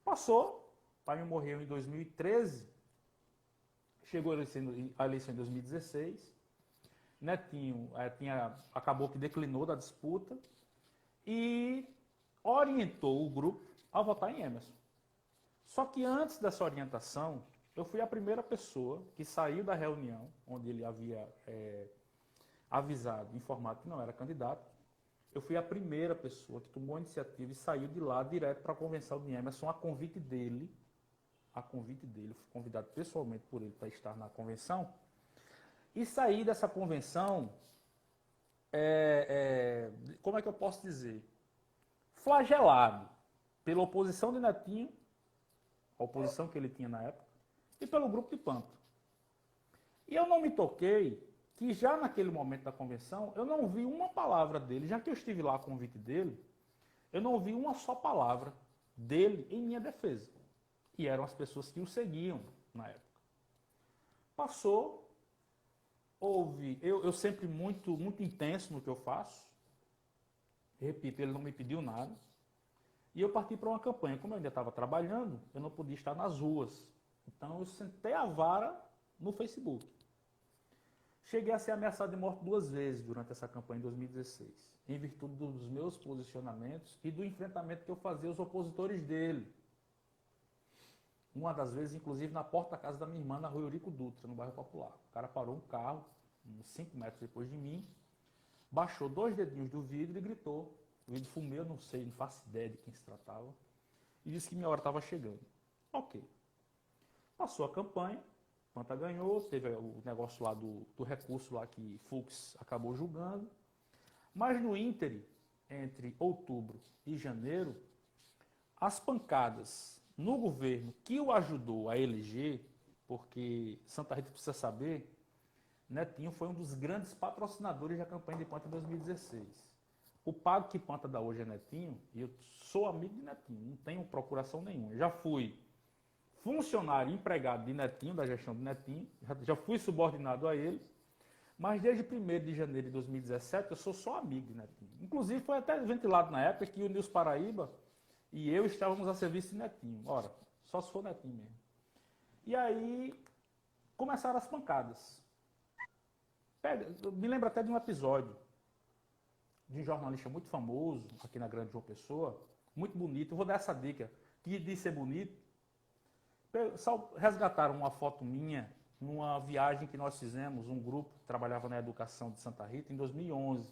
Passou, o pai morreu em 2013, chegou a eleição em 2016, Netinho acabou que declinou da disputa e orientou o grupo a votar em Emerson. Só que antes dessa orientação, eu fui a primeira pessoa que saiu da reunião, onde ele havia avisado, informado que não era candidato. Eu fui a primeira pessoa que tomou a iniciativa e saiu de lá direto para a convenção de Emerson, a convite dele. Fui convidado pessoalmente por ele para estar na convenção. E saí dessa convenção, como é que eu posso dizer? Flagelado pela oposição de Netinho, a oposição que ele tinha na época, e pelo grupo de Panta. E eu não me toquei que já naquele momento da convenção, eu não vi uma palavra dele, já que eu estive lá a convite dele, eu não vi uma só palavra dele em minha defesa. E eram as pessoas que o seguiam na época. Passou, eu sempre muito intenso no que eu faço, repito, ele não me pediu nada, e eu parti para uma campanha. Como eu ainda estava trabalhando, eu não podia estar nas ruas. Então eu sentei a vara no Facebook. Cheguei a ser ameaçado de morte 2 vezes durante essa campanha em 2016, em virtude dos meus posicionamentos e do enfrentamento que eu fazia aos opositores dele. Uma das vezes, inclusive, na porta da casa da minha irmã, na rua Eurico Dutra, no bairro Popular. O cara parou um carro, uns 5 metros depois de mim, baixou 2 dedinhos do vidro e gritou. O vidro fumeu, eu não sei, não faço ideia de quem se tratava, e disse que minha hora estava chegando. Ok. Passou a campanha, Panta ganhou, teve o negócio lá do recurso lá que Fux acabou julgando, mas no íntere, entre outubro e janeiro, as pancadas no governo que o ajudou a eleger, porque Santa Rita precisa saber, Netinho foi um dos grandes patrocinadores da campanha de Panta em 2016. O pago que Panta dá hoje é Netinho, e eu sou amigo de Netinho, não tenho procuração nenhuma. Eu já fui funcionário, empregado de Netinho, da gestão de Netinho, já fui subordinado a ele, mas desde 1º de janeiro de 2017 eu sou só amigo de Netinho. Inclusive foi até ventilado na época que o Nils Paraíba e eu estávamos a serviço de Netinho. Ora, só se for Netinho mesmo. E aí começaram as pancadas. Eu me lembro até de um episódio de um jornalista muito famoso aqui na Grande João Pessoa, muito bonito. Eu vou dar essa dica, que de ser bonito. Resgataram uma foto minha numa viagem que nós fizemos, um grupo que trabalhava na educação de Santa Rita, em 2011.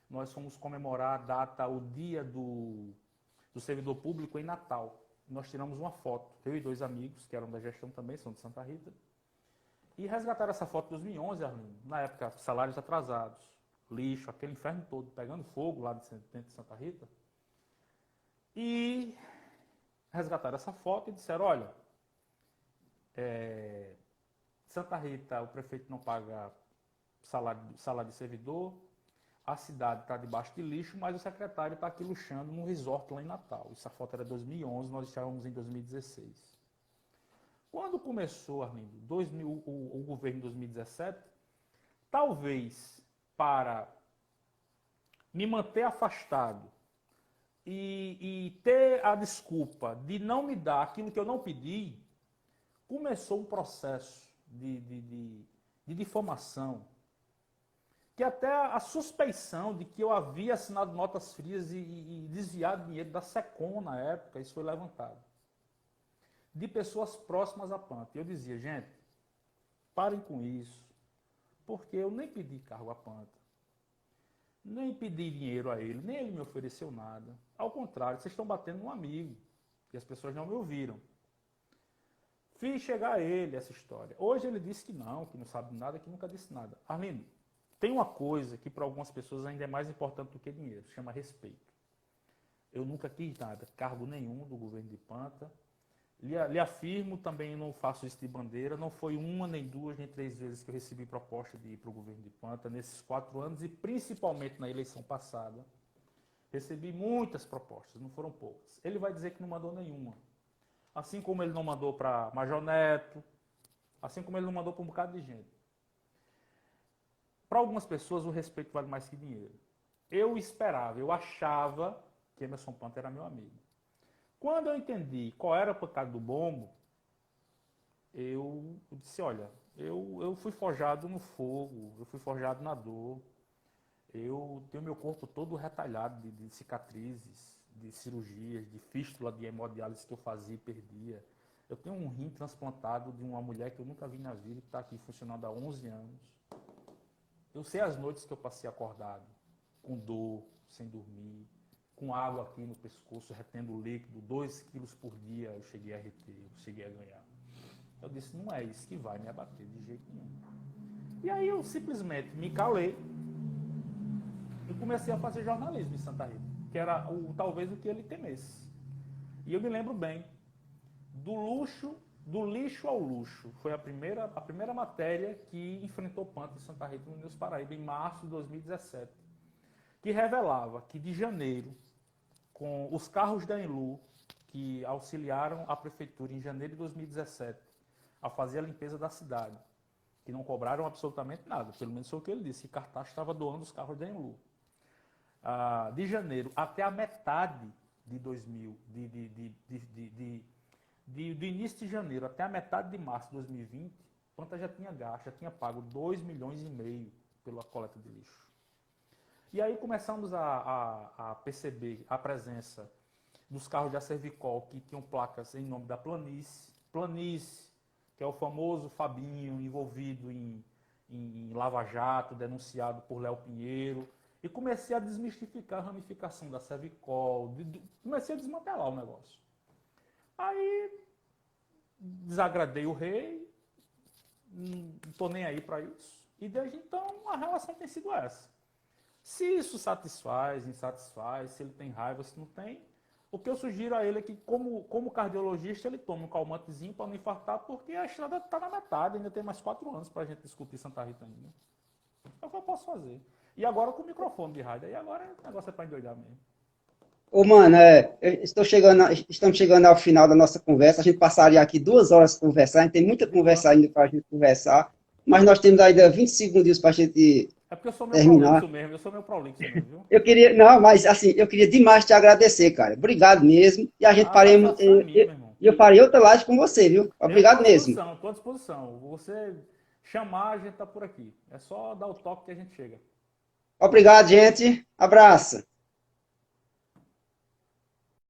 Nós fomos comemorar a data, o dia do servidor público em Natal. Nós tiramos uma foto, eu e 2 amigos, que eram da gestão também, são de Santa Rita, e resgataram essa foto em 2011, Arlindo, na época, salários atrasados, lixo, aquele inferno todo, pegando fogo lá dentro de Santa Rita. E resgataram essa foto e disseram, olha, Santa Rita, o prefeito não paga salário de servidor, a cidade está debaixo de lixo, mas o secretário está aqui luxando num resort lá em Natal. Essa foto era 2011, nós estávamos em 2016. Quando começou, Arlindo, o governo em 2017, talvez para me manter afastado e ter a desculpa de não me dar aquilo que eu não pedi, começou um processo de difamação, que até a suspeição de que eu havia assinado notas frias e desviado dinheiro da SECOM na época, isso foi levantado. De pessoas próximas à Panta. E eu dizia, gente, parem com isso, porque eu nem pedi cargo à Panta, nem pedi dinheiro a ele, nem ele me ofereceu nada. Ao contrário, vocês estão batendo num amigo, e as pessoas não me ouviram. Fiz chegar a ele essa história. Hoje ele disse que não sabe nada, que nunca disse nada. Arlindo, tem uma coisa que para algumas pessoas ainda é mais importante do que dinheiro, se chama respeito. Eu nunca quis nada, cargo nenhum do governo de Panta. Lhe afirmo, também não faço isso de bandeira, não foi 1, nem 2, nem 3 vezes que eu recebi proposta de ir para o governo de Panta, nesses 4 anos, e principalmente na eleição passada. Recebi muitas propostas, não foram poucas. Ele vai dizer que não mandou nenhuma. Assim como ele não mandou para Major Neto, assim como ele não mandou para um bocado de gente. Para algumas pessoas, o respeito vale mais que dinheiro. Eu esperava, eu achava que Emerson Panta era meu amigo. Quando eu entendi qual era o pecado do bombo, eu disse, olha, eu fui forjado no fogo, eu fui forjado na dor, eu tenho meu corpo todo retalhado de cicatrizes, de cirurgias, de fístula de hemodiálise que eu fazia e perdia. Eu tenho um rim transplantado de uma mulher que eu nunca vi na vida, que está aqui funcionando há 11 anos. Eu sei as noites que eu passei acordado, com dor, sem dormir, com água aqui no pescoço, retendo líquido, 2 quilos por dia eu cheguei a reter, eu cheguei a ganhar. Eu disse, não é isso que vai me abater de jeito nenhum. E aí eu simplesmente me calei e comecei a fazer jornalismo em Santa Rita, que era talvez o que ele temesse. E eu me lembro bem, do lixo ao luxo, foi a primeira matéria que enfrentou Panta em Santa Rita no News Paraíba, em março de 2017, que revelava que de janeiro, com os carros da Enlu, que auxiliaram a prefeitura em janeiro de 2017 a fazer a limpeza da cidade, que não cobraram absolutamente nada, pelo menos foi o que ele disse, que Cartaz estava doando os carros da Enlu. De janeiro até a metade de do início de janeiro até a metade de março de 2020, Panta já tinha gasto, já tinha pago 2,5 milhões pela coleta de lixo. E aí começamos a perceber a presença dos carros da Servicol que tinham placas em nome da Planície, que é o famoso Fabinho envolvido em Lava Jato, denunciado por Léo Pinheiro, e comecei a desmistificar a ramificação da Servicol, comecei a desmantelar o negócio. Aí desagradei o rei, não estou nem aí para isso, e desde então a relação tem sido essa. Se isso satisfaz, insatisfaz, se ele tem raiva, se não tem, o que eu sugiro a ele é que, como cardiologista, ele tome um calmantezinho para não infartar, porque a estrada está na metade, ainda tem mais 4 anos para a gente discutir Santa Rita ainda. É o que eu posso fazer. E agora com o microfone de rádio, aí agora o negócio é para endoidar mesmo. Ô, mano, estamos chegando ao final da nossa conversa. A gente passaria aqui 2 horas conversando, a gente tem muita conversa ainda para a gente conversar, mas nós temos ainda 20 segundinhos para a gente É porque eu sou meu terminar. prolixo mesmo, eu sou meu prolixo mesmo, viu? Eu queria demais te agradecer, cara. Obrigado mesmo. E a gente faremos, Satisfação é minha, meu irmão. eu farei outra live com você, viu? Obrigado mesmo. Estou à disposição. Você chamar, a gente está por aqui. É só dar o toque que a gente chega. Obrigado, gente. Abraço.